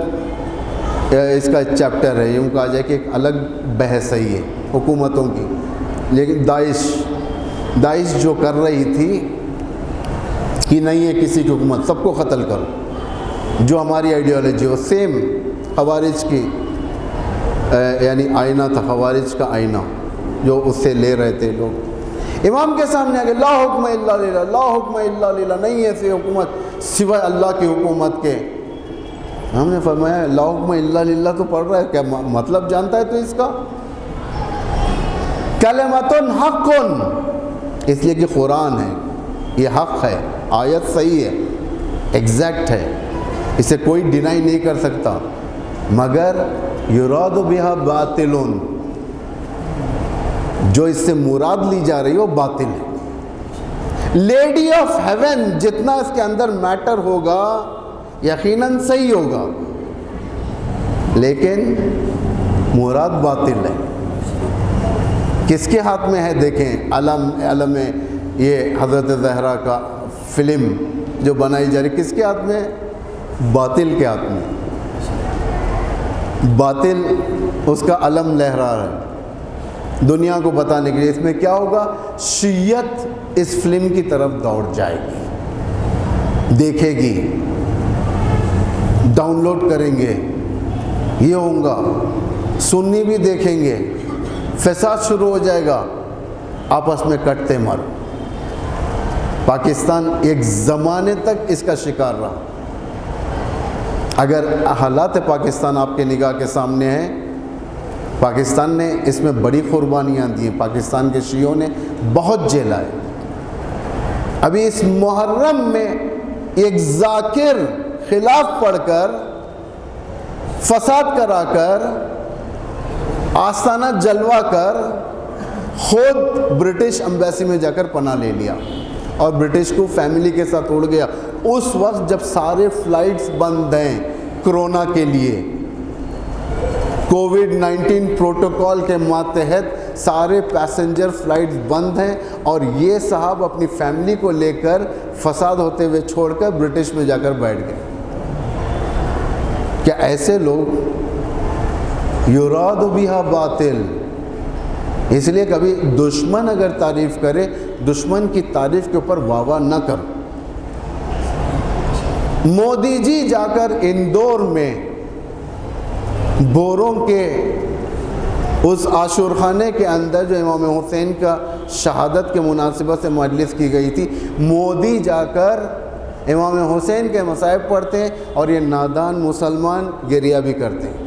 اس کا چیپٹر ہے، یوں کہا جائے کہ ایک الگ بحث ہے یہ حکومتوں کی۔ لیکن داعش جو کر رہی تھی کہ نہیں ہے کسی کی حکومت، سب کو قتل کرو، جو ہماری آئیڈیالوجی ہو، سیم خوارج کی یعنی آئینہ تھا، خوارج کا آئینہ جو اس سے لے رہے تھے لوگ۔ امام کے سامنے آگے لا حکم الا للہ، لا حکم الا للہ، نہیں ہے ایسی حکومت سوائے اللہ کی حکومت کے۔ ہم نے فرمایا لا حکم الا للہ تو پڑھ رہا ہے، کیا مطلب جانتا ہے تو اس کا؟ کلمۃ حق، اس لیے کہ قرآن ہے، یہ حق ہے، آیت صحیح ہے، ایگزیکٹ ہے، اسے کوئی ڈینائی نہیں کر سکتا، مگر یراد بہا باطل، جو اس سے مراد لی جا رہی ہو باطل ہے۔ لیڈی آف ہیون، جتنا اس کے اندر میٹر ہوگا یقیناً صحیح ہوگا، لیکن مراد باطل ہے۔ کس کے ہاتھ میں ہے؟ دیکھیں علم یہ حضرت زہرا کا فلم جو بنائی جا رہی، کس کے ہاتھ میں ہے؟ باطل کے ہاتھ میں۔ باطل اس کا علم لہرا رہا ہے دنیا کو بتانے کے لیے۔ اس میں کیا ہوگا؟ شیعت اس فلم کی طرف دوڑ جائے گی، دیکھے گی، ڈاؤن لوڈ کریں گے، یہ ہوگا، سنی بھی دیکھیں گے، فساد شروع ہو جائے گا، آپس میں کٹتے مر۔ پاکستان ایک زمانے تک اس کا شکار رہا۔ اگر حالات پاکستان آپ کے نگاہ کے سامنے ہیں، پاکستان نے اس میں بڑی قربانیاں دی ہیں، پاکستان کے شیعوں نے بہت جیلا ہے۔ ابھی اس محرم میں ایک ذاکر خلاف پڑھ کر، فساد کرا کر، آستانہ جلوہ کر، خود برٹش امبیسی میں جا کر پناہ لے لیا اور برٹش کو فیملی کے ساتھ اڑ گیا۔ اس وقت جب سارے فلائٹس بند ہیں کرونا کے لیے، کووڈ-19 پروٹوکول کے ماتحت سارے پیسنجر فلائٹس بند ہیں، اور یہ صاحب اپنی فیملی کو لے کر فساد ہوتے ہوئے چھوڑ کر برٹش میں جا کر بیٹھ گئے۔ کیا ایسے لوگ یراد بہا باطل؟ اس لیے کبھی دشمن اگر تعریف کرے، دشمن کی تعریف کے اوپر واہ واہ نہ کرو۔ مودی جی جا کر اندور میں بوروں کے اس عاشورخانے کے اندر جو امام حسین کا شہادت کے مناسبت سے مجلس کی گئی تھی، مودی جا کر امام حسین کے مصائب پڑھتے ہیں، اور یہ نادان مسلمان گریہ بھی کرتے ہیں۔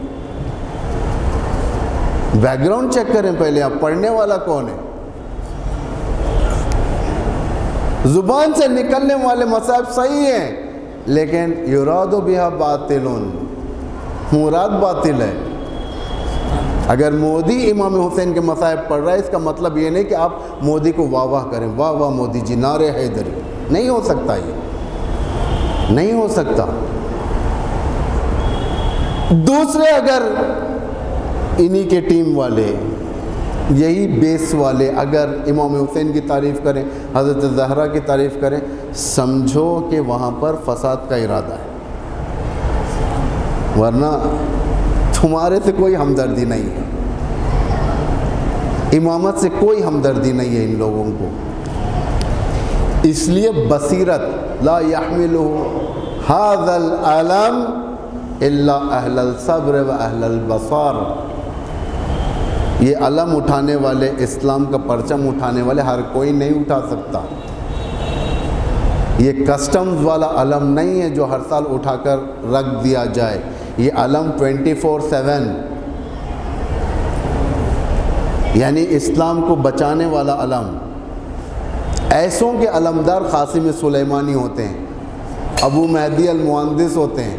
بیک گراؤنڈ چیک کریں پہلے، آپ پڑھنے والا کون ہے؟ زبان سے نکلنے والے مصائب صحیح ہیں، لیکن یراد بہا باطل، مراد باطل ہے۔ اگر مودی امام حسین کے مصائب پڑھ رہا ہے، اس کا مطلب یہ نہیں کہ آپ مودی کو واہ واہ کریں، واہ واہ مودی جی، نعرے حیدری، نہیں ہو سکتا، یہ نہیں ہو سکتا۔ دوسرے اگر انہی کے ٹیم والے، یہی بیس والے اگر امام حسین کی تعریف کریں، حضرت زہرا کی تعریف کریں، سمجھو کہ وہاں پر فساد کا ارادہ ہے، ورنہ تمہارے سے کوئی ہمدردی نہیں ہے۔ امامت سے کوئی ہمدردی نہیں ہے ان لوگوں کو، اس لیے بصیرت لا یحملہ ھذا العلم الا اہل الصبر و اہل البصار، یہ علم اٹھانے والے، اسلام کا پرچم اٹھانے والے ہر کوئی نہیں اٹھا سکتا۔ یہ کسٹمز والا علم نہیں ہے جو ہر سال اٹھا کر رکھ دیا جائے، یہ علم 24/7 یعنی اسلام کو بچانے والا علم۔ ایسوں کے علمدار قاسم سلیمانی ہوتے ہیں، ابو مہدی المہندس ہوتے ہیں،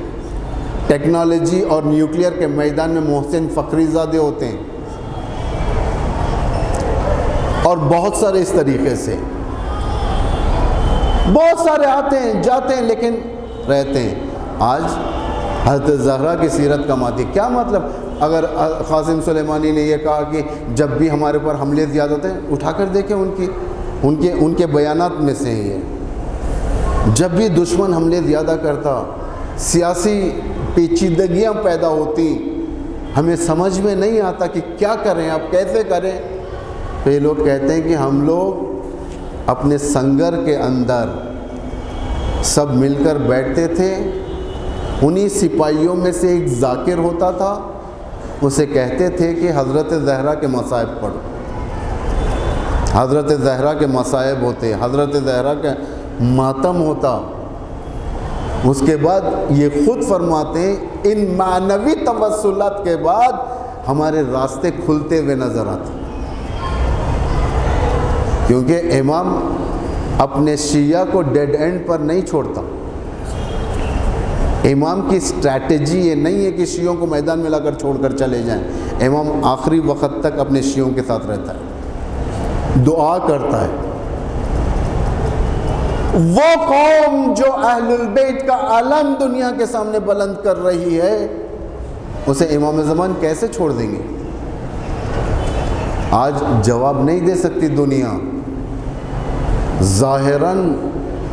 ٹیکنالوجی اور نیوکلیئر کے میدان میں محسن فخری زادے ہوتے ہیں، اور بہت سارے اس طریقے سے، بہت سارے آتے ہیں جاتے ہیں لیکن رہتے ہیں۔ آج حضرت زہرا کی سیرت کماتی، کیا مطلب؟ اگر قاسم سلیمانی نے یہ کہا کہ جب بھی ہمارے پر حملے زیادہ ہوتے ہیں، اٹھا کر دیکھیں ان کے بیانات میں سے ہی ہے، جب بھی دشمن حملے زیادہ کرتا، سیاسی پیچیدگیاں پیدا ہوتی، ہمیں سمجھ میں نہیں آتا کہ کیا کریں، اب کیسے کریں، تو یہ لوگ کہتے ہیں کہ ہم لوگ اپنے سنگر کے اندر سب مل کر بیٹھتے تھے، انہی سپاہیوں میں سے ایک ذاکر ہوتا تھا، اسے کہتے تھے کہ حضرت زہرا کے مصائب پڑھو، حضرت زہرا کے مصائب ہوتے، حضرت زہرا کا ماتم ہوتا۔ اس کے بعد یہ خود فرماتے ہیں ان معنوی توسلات کے بعد ہمارے راستے کھلتے ہوئے نظر آتے، کیونکہ امام اپنے شیعہ کو ڈیڈ اینڈ پر نہیں چھوڑتا۔ امام کی اسٹریٹجی یہ نہیں ہے کہ شیعوں کو میدان میں لا کر چھوڑ کر چلے جائیں، امام آخری وقت تک اپنے شیعوں کے ساتھ رہتا ہے، دعا کرتا ہے۔ وہ قوم جو اہل البیت کا علم دنیا کے سامنے بلند کر رہی ہے، اسے امام زمان کیسے چھوڑ دیں گے؟ آج جواب نہیں دے سکتی دنیا۔ ظاہراً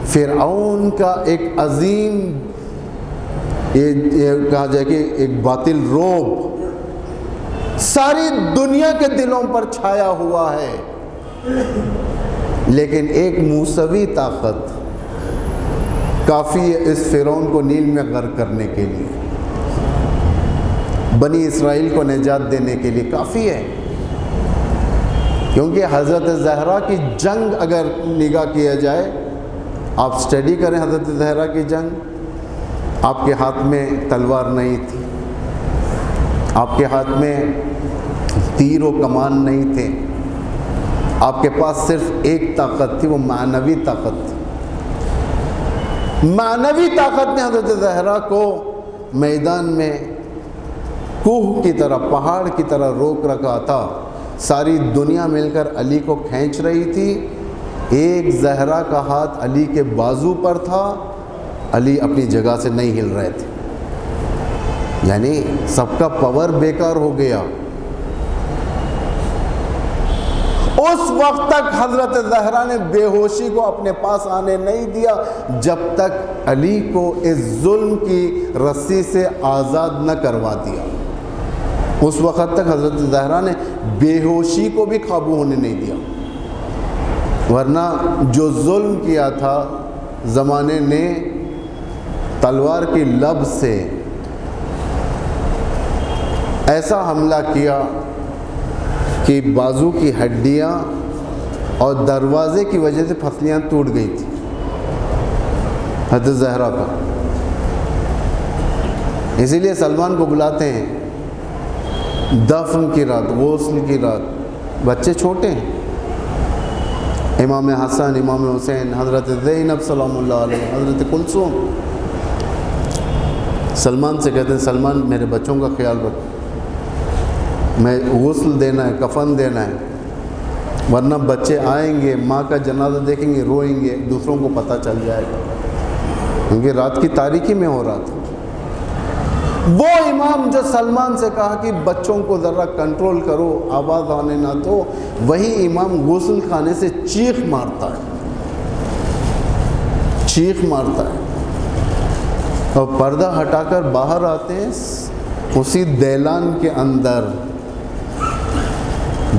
فرعون کا ایک عظیم، یہ کہا جائے کہ ایک باطل رعب ساری دنیا کے دلوں پر چھایا ہوا ہے، لیکن ایک موسوی طاقت کافی ہے اس فرعون کو نیل میں غرق کرنے کے لیے، بنی اسرائیل کو نجات دینے کے لیے کافی ہے۔ کیونکہ حضرت زہرا کی جنگ اگر نگاہ کیا جائے، آپ سٹڈی کریں حضرت زہرا کی جنگ، آپ کے ہاتھ میں تلوار نہیں تھی، آپ کے ہاتھ میں تیر و کمان نہیں تھے، آپ کے پاس صرف ایک طاقت تھی، وہ معنوی طاقت تھی۔ معنوی طاقت نے حضرت زہرا کو میدان میں کوہ کی طرح، پہاڑ کی طرح روک رکھا تھا، ساری دنیا مل کر علی کو کھینچ رہی تھی، ایک زہرا کا ہاتھ علی کے بازو پر تھا، علی اپنی جگہ سے نہیں ہل رہے تھے، یعنی سب کا پاور بیکار ہو گیا۔ اس وقت تک حضرت زہرا نے بے ہوشی کو اپنے پاس آنے نہیں دیا جب تک علی کو اس ظلم کی رسی سے آزاد نہ کروا دیا۔ اس وقت تک حضرت زہرا نے بے ہوشی کو بھی قابو ہونے نہیں دیا، ورنہ جو ظلم کیا تھا زمانے نے تلوار کی لب سے ایسا حملہ کیا کہ بازو کی ہڈیاں اور دروازے کی وجہ سے پھسلیاں ٹوٹ گئی تھی حضرت زہرا کا۔ اسی لیے سلمان کو بلاتے ہیں دفن کی رات، غسل کی رات، بچے چھوٹے ہیں، امام حسن، امام حسین، حضرت زینب سلام اللہ علیہ، حضرت کلثوم، سلمان سے کہتے ہیں سلمان میرے بچوں کا خیال رکھ، میں غسل دینا ہے، کفن دینا ہے، ورنہ بچے آئیں گے ماں کا جنازہ دیکھیں گے، روئیں گے، دوسروں کو پتہ چل جائے گا، کیونکہ رات کی تاریکی میں ہو رہا تھا۔ وہ امام جو سلمان سے کہا کہ بچوں کو ذرا کنٹرول کرو، آواز آنے نہ دو، وہی امام غسل خانے سے چیخ مارتا ہے، چیخ مارتا ہے، اور پردہ ہٹا کر باہر آتے ہیں، اسی دیلان کے اندر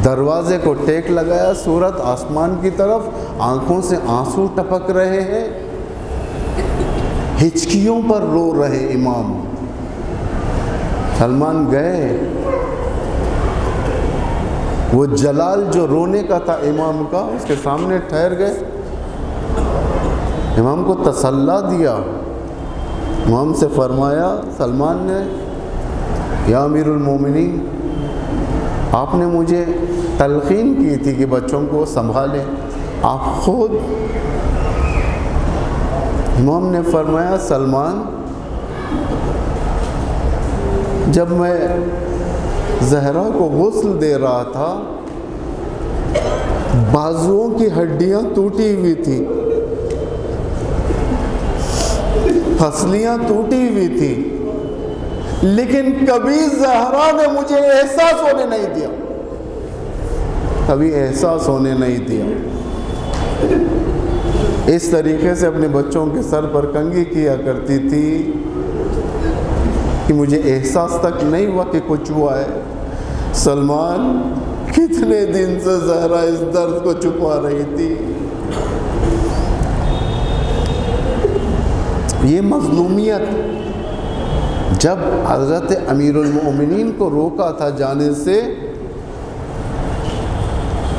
دروازے کو ٹیک لگایا صورت آسمان کی طرف، آنکھوں سے آنسو ٹپک رہے ہیں، ہچکیوں پر رو رہے امام۔ سلمان گئے، وہ جلال جو رونے کا تھا امام کا، اس کے سامنے ٹھہر گئے، امام کو تسلی دیا۔ امام سے فرمایا، سلمان نے، یا امیر المومنین، آپ نے مجھے تلقین کی تھی کہ بچوں کو سنبھالیں، آپ خود۔ امام نے فرمایا، سلمان، جب میں زہرا کو غسل دے رہا تھا، بازوؤں کی ہڈیاں ٹوٹی ہوئی تھیں، پھسلیاں ٹوٹی ہوئی تھیں، لیکن کبھی زہرا نے مجھے احساس ہونے نہیں دیا، کبھی احساس ہونے نہیں دیا۔ اس طریقے سے اپنے بچوں کے سر پر کنگھی کیا کرتی تھی کہ مجھے احساس تک نہیں ہوا کہ کچھ ہوا ہے۔ سلمان کتنے دن سے زہرا اس درد کو چھپا رہی تھی۔ یہ مظلومیت، جب حضرت امیر المومنین کو روکا تھا جانے سے،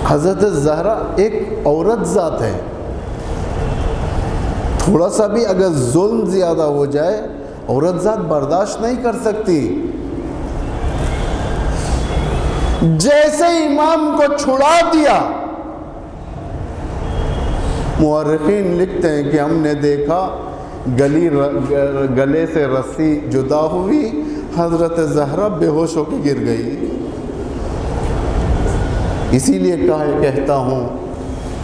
حضرت زہرا ایک عورت ذات ہے، تھوڑا سا بھی اگر ظلم زیادہ ہو جائے عورت ذات برداشت نہیں کر سکتی۔ جیسے امام کو چھڑا دیا، مورخین لکھتے ہیں کہ ہم نے دیکھا گلے سے رسی جدا ہوئی، حضرت زہرا بے ہوش ہو کے گر گئی۔ اسی لیے کہتا ہوں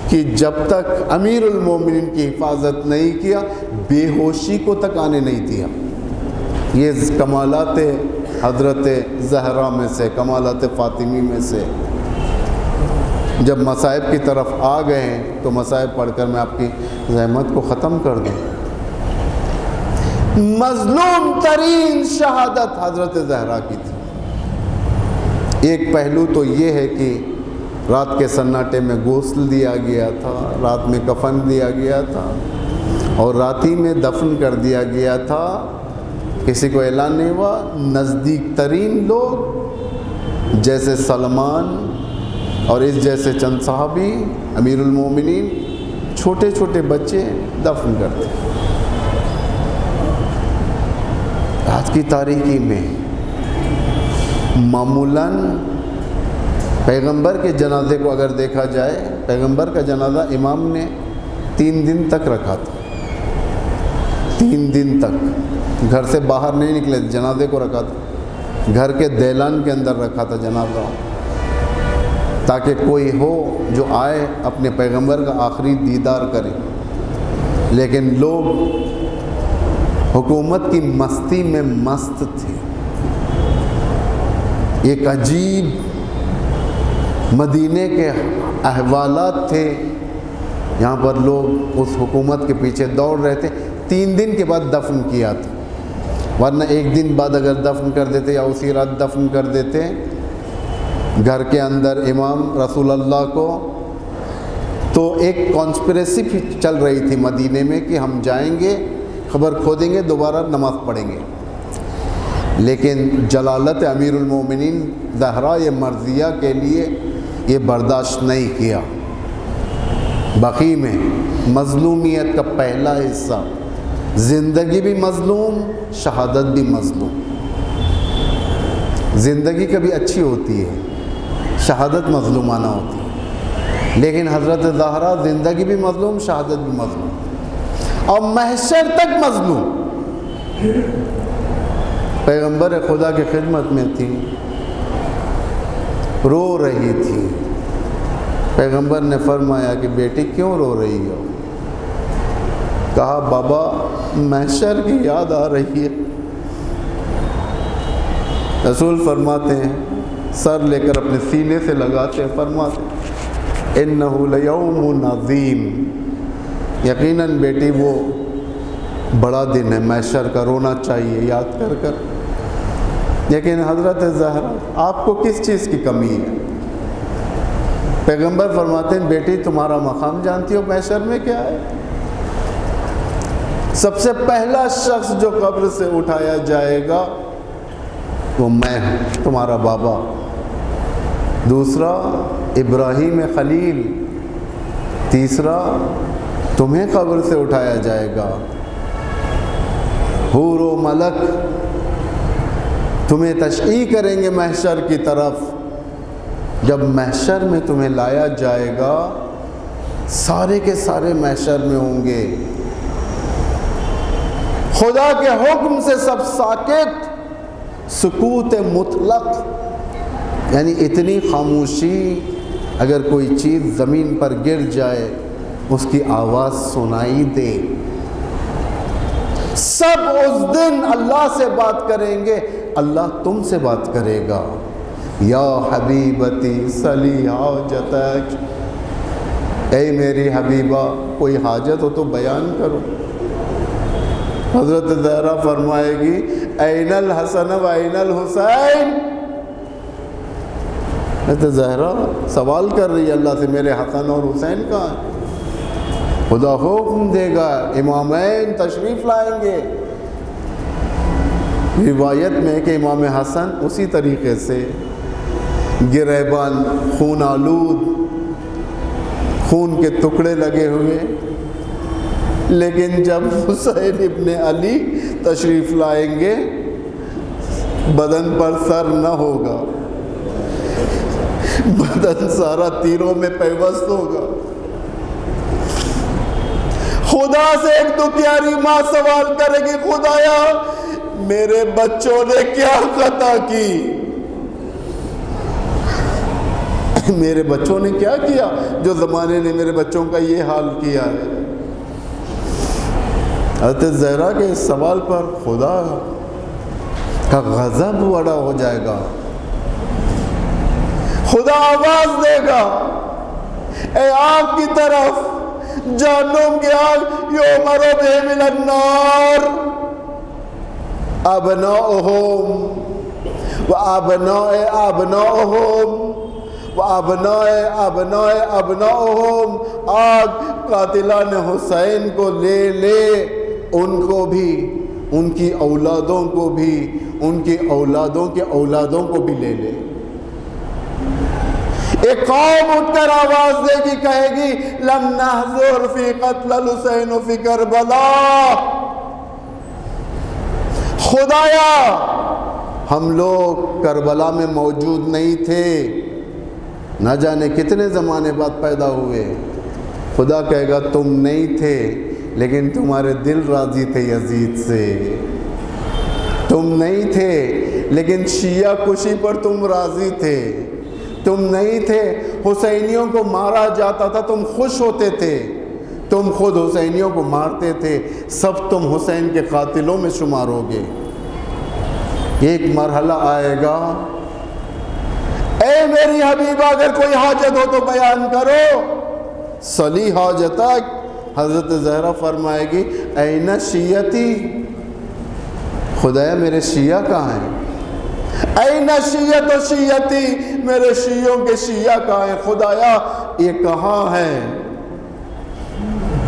کہ جب تک امیر المومنین کی حفاظت نہیں کیا، بے ہوشی کو تک آنے نہیں دیا۔ یہ کمالات حضرت زہرا میں سے، کمالات فاطمی میں سے۔ جب مصائب کی طرف آ گئے ہیں تو مصائب پڑھ کر میں آپ کی زحمت کو ختم کر دوں۔ مظلوم ترین شہادت حضرت زہرا کی تھی۔ ایک پہلو تو یہ ہے کہ رات کے سناٹے میں غسل دیا گیا تھا، رات میں کفن دیا گیا تھا، اور رات ہی میں دفن کر دیا گیا تھا، کسی کو اعلان نہیں ہوا۔ نزدیک ترین لوگ جیسے سلمان اور اس جیسے چند صحابی، امیر المومنین، چھوٹے چھوٹے بچے دفن کرتے۔ آج کی تاریخی میں معمولاً پیغمبر کے جنازے کو اگر دیکھا جائے، پیغمبر کا جنازہ امام نے 3 دن تک رکھا تھا، 3 دن تک گھر سے باہر نہیں نکلے، جنازے کو رکھا تھا، گھر کے دیلان کے اندر رکھا تھا جنازہ، تاکہ کوئی ہو جو آئے اپنے پیغمبر کا آخری دیدار کرے۔ لیکن لوگ حکومت کی مستی میں مست تھے۔ ایک عجیب مدینے کے احوالات تھے، یہاں پر لوگ اس حکومت کے پیچھے دوڑ رہے تھے۔ 3 دن کے بعد دفن کیا تھا، ورنہ 1 دن بعد اگر دفن کر دیتے یا اسی رات دفن کر دیتے گھر کے اندر امام رسول اللہ کو، تو ایک کانسپریسی چل رہی تھی مدینے میں کہ ہم جائیں گے، خبر کھودیں گے، دوبارہ نماز پڑھیں گے۔ لیکن جلالت امیر المومنین زہرا یہ مرضیہ کے لیے یہ برداشت نہیں کیا۔ بقی میں مظلومیت کا پہلا حصہ، زندگی بھی مظلوم، شہادت بھی مظلوم۔ زندگی کبھی اچھی ہوتی ہے، شہادت مظلومانہ ہوتی ہے، لیکن حضرت زہرا زندگی بھی مظلوم، شہادت بھی مظلوم، اور محشر تک مظلوم۔ پیغمبر خدا کی خدمت میں تھی، رو رہی تھی۔ پیغمبر نے فرمایا کہ بیٹی کیوں رو رہی ہو؟ کہا بابا محشر کی یاد آ رہی ہے۔ رسول فرماتے ہیں، سر لے کر اپنے سینے سے لگاتے ہیں، فرماتے ہیں اِنَّهُ لَيَوْمٌ عَظِيمٌ، یقیناً بیٹی وہ بڑا دن ہے، محشر کا، رونا چاہیے یاد کر کر۔ لیکن حضرت زہرا، آپ کو کس چیز کی کمی ہے؟ پیغمبر فرماتے ہیں بیٹی تمہارا مقام جانتی ہو محشر میں کیا ہے؟ سب سے پہلا شخص جو قبر سے اٹھایا جائے گا وہ میں ہوں، تمہارا بابا. دوسرا ابراہیم خلیل. تیسرا تمہیں قبر سے اٹھایا جائے گا. حور و ملک تمہیں تشییع کریں گے محشر کی طرف. جب محشر میں تمہیں لایا جائے گا سارے کے سارے محشر میں ہوں گے. خدا کے حکم سے سب ساکت، سکوت مطلق، یعنی اتنی خاموشی اگر کوئی چیز زمین پر گر جائے اس کی آواز سنائی دے. سب اس دن اللہ سے بات کریں گے، اللہ تم سے بات کرے گا. یا حبیبتی سلی حاجتک، اے میری حبیبہ کوئی حاجت ہو تو بیان کرو. حضرت زہرا فرمائے گی این الحسن و این الحسین. حضرت زہرا سوال کر رہی ہے اللہ سے میرے حسن اور حسین کہاں ہیں؟ خدا حکم دے گا امامین تشریف لائیں گے. روایت میں کہ امام حسن اسی طریقے سے گریبان خون آلود، خون کے ٹکڑے لگے ہوئے، لیکن جب حسین ابن علی تشریف لائیں گے بدن پر سر نہ ہوگا، بدن سارا تیروں میں پیوست ہوگا. خدا سے ایک تو پیاری ماں سوال کرے گی خدایا میرے بچوں نے کیا خطا کی، میرے بچوں نے کیا کیا جو زمانے نے میرے بچوں کا یہ حال کیا ہے. حضرت زہرا کے اس سوال پر خدا کا غضب بڑا ہو جائے گا. خدا آواز دے گا اے آگ کی طرف، جہنم کی آگ، یؤمر بہم الی النار ابناؤہم وابناء ابناؤہم وابناء ابناء ابناؤہم. آگ قاتلان حسین کو لے لے، ان کو بھی، ان کی اولادوں کو بھی، ان کی اولادوں کے اولادوں کو بھی لے لے. ایک قوم اٹھ کر آواز دے گی، کہے گی لم نحضر فی قتل الحسین فی کربلا. خدایا ہم لوگ کربلا میں موجود نہیں تھے، نہ جانے کتنے زمانے بعد پیدا ہوئے. خدا کہے گا تم نہیں تھے لیکن تمہارے دل راضی تھے یزید سے. تم نہیں تھے لیکن شیعہ کشی پر تم راضی تھے. تم نہیں تھے، حسینیوں کو مارا جاتا تھا تم خوش ہوتے تھے. تم خود حسینیوں کو مارتے تھے. سب تم حسین کے قاتلوں میں شمار ہوگے. ایک مرحلہ آئے گا اے میری حبیبہ اگر کوئی حاجت ہو تو بیان کرو. صلی حاجتک. حضرت زہرا فرمائے گی این شیعتی، خدایا میرے شیعہ کہاں ہیں؟ این شیعت و شیعتی، میرے شیعوں کے شیعہ کہاں ہیں؟ خدایا یہ کہاں ہے؟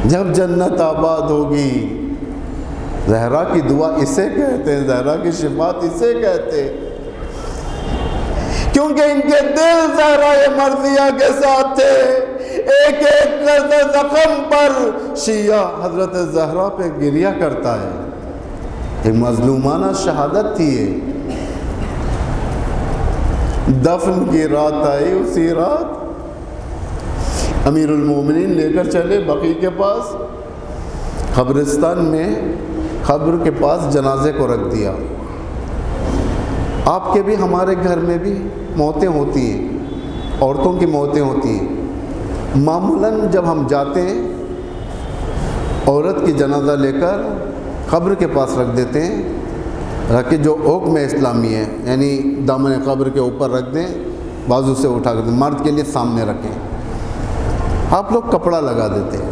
جب جنت آباد ہوگی. زہرا کی دعا اسے کہتے ہیں، زہرا کی شفاعت اسے کہتے ہیں، کیونکہ ان کے دل زہرا مرضیہ کے ساتھ تھے. ایک ایک زخم پر شیعہ حضرت زہرا پہ گریہ کرتا ہے. ایک مظلومانہ شہادت تھی یہ. دفن کی رات آئی، اسی رات امیر المومنین لے کر چلے بقیع کے پاس. قبرستان میں قبر کے پاس جنازے کو رکھ دیا. آپ کے بھی ہمارے گھر میں بھی موتیں ہوتی ہیں، عورتوں کی موتیں ہوتی ہیں. معمولاً جب ہم جاتے ہیں عورت کی جنازہ لے کر قبر کے پاس رکھ دیتے ہیں، رکھ کے جو حکم اسلامی ہے یعنی دامن قبر کے اوپر رکھ دیں، بازو سے اٹھا کر دیں، مرد کے لیے سامنے رکھیں. آپ لوگ کپڑا لگا دیتے ہیں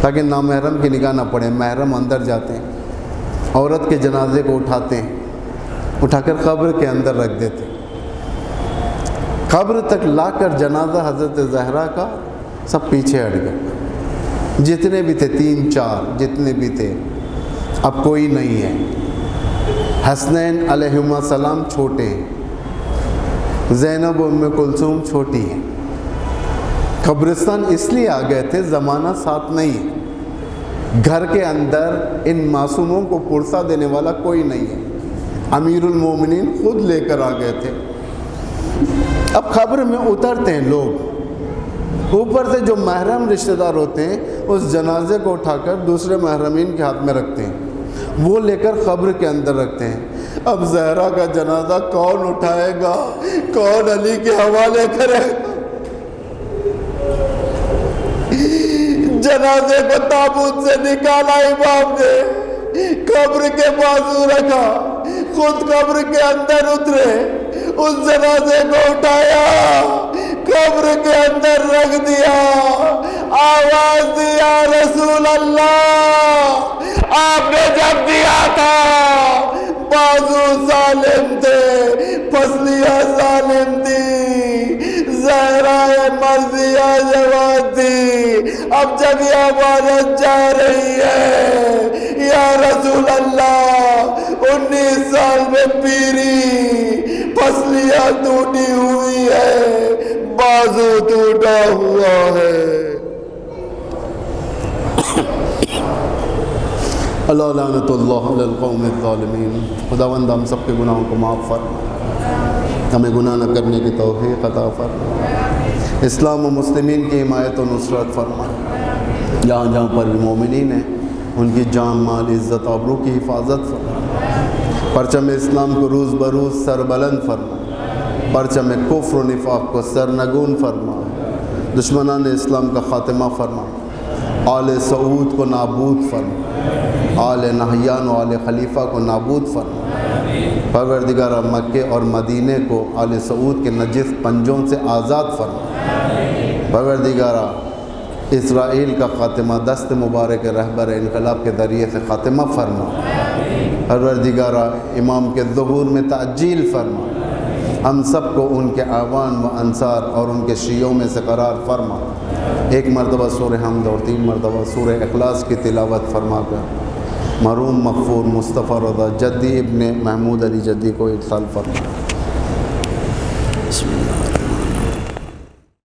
تاکہ نامحرم کی نگاہ نہ پڑے. محرم اندر جاتے ہیں، عورت کے جنازے کو اٹھاتے ہیں، اٹھا کر قبر کے اندر رکھ دیتے ہیں. قبر تک لا کر جنازہ حضرت زہرا کا سب پیچھے ہٹ گئے، جتنے بھی تھے 3-4 جتنے بھی تھے، اب کوئی نہیں ہے۔ حسنین علیہما السلام چھوٹے ہیں، زینب و ام کلثوم چھوٹی ہیں۔ قبرستان اس لیے آ گئے تھے، زمانہ ساتھ نہیں ہے، گھر کے اندر ان معصوموں کو پرسہ دینے والا کوئی نہیں ہے، امیر المومنین خود لے کر آ گئے تھے۔ اب قبر میں اترتے ہیں لوگ، اوپر سے جو محرم رشتہ دار ہوتے ہیں اس جنازے کو اٹھا کر دوسرے محرمین کے ہاتھ میں رکھتے ہیں، وہ لے کر قبر کے اندر رکھتے ہیں۔ اب زہرا کا جنازہ کون اٹھائے گا، کون علی کے حوالے کرے گا؟ جنازے کو تابوت سے نکالا امام نے، قبر کے بازو رکھا، خود قبر کے اندر اترے، اس جنازے کو اٹھایا، قبر کے اندر رکھ دیا، آواز دیا رسول اللہ۔ آپ نے جب دیا تھا بازو ظالم تھے، پسلیاں ظالم تھی، زہرا مرضیہ جوان تھی، اب جب یہ عبادت جا رہی ہے یا رسول اللہ 19 سال میں پیری، پسلیاں ٹوٹی ہوئی ہے، بازو ٹوٹا ہوا ہے۔ اللہ لعنت اللہ علی القوم الظالمین۔ خداوند ہم سب کے گناہوں کو معاف فرما، ہمیں گناہ نہ کرنے کی توفیق عطا فرما، اسلام و مسلمین کی حمایت و نصرت فرما، جہاں جہاں پر بھی مومنین ہیں ان کی جان مال عزت آبرو کی حفاظت فرما، پرچم اسلام کو روز بروز سربلند فرما، پرچم کفر و نفاق کو سرنگون فرما، دشمنان اسلام کا خاتمہ فرما، آل سعود کو نابود فرما، آل نہیان و آل خلیفہ کو نابود فرما، پروردگارہ مکے اور مدینے کو آل سعود کے نجس پنجوں سے آزاد فرما، پروردگارہ اسرائیل کا خاتمہ دست مبارک رہبر انقلاب کے ذریعے سے خاتمہ فرما، پروردگارہ امام کے ظہور میں تعجیل فرما، ہم سب کو ان کے اعوان و انصار اور ان کے شیعوں میں سے قرار فرما۔ ایک مرتبہ سورہ حمد اور 3 مرتبہ سورہ اخلاص کی تلاوت فرما کر مرحوم مغفور مصطفیٰ رضا جدی ابن محمود علی جدی کو ارسال فرما۔ بسم اللہ۔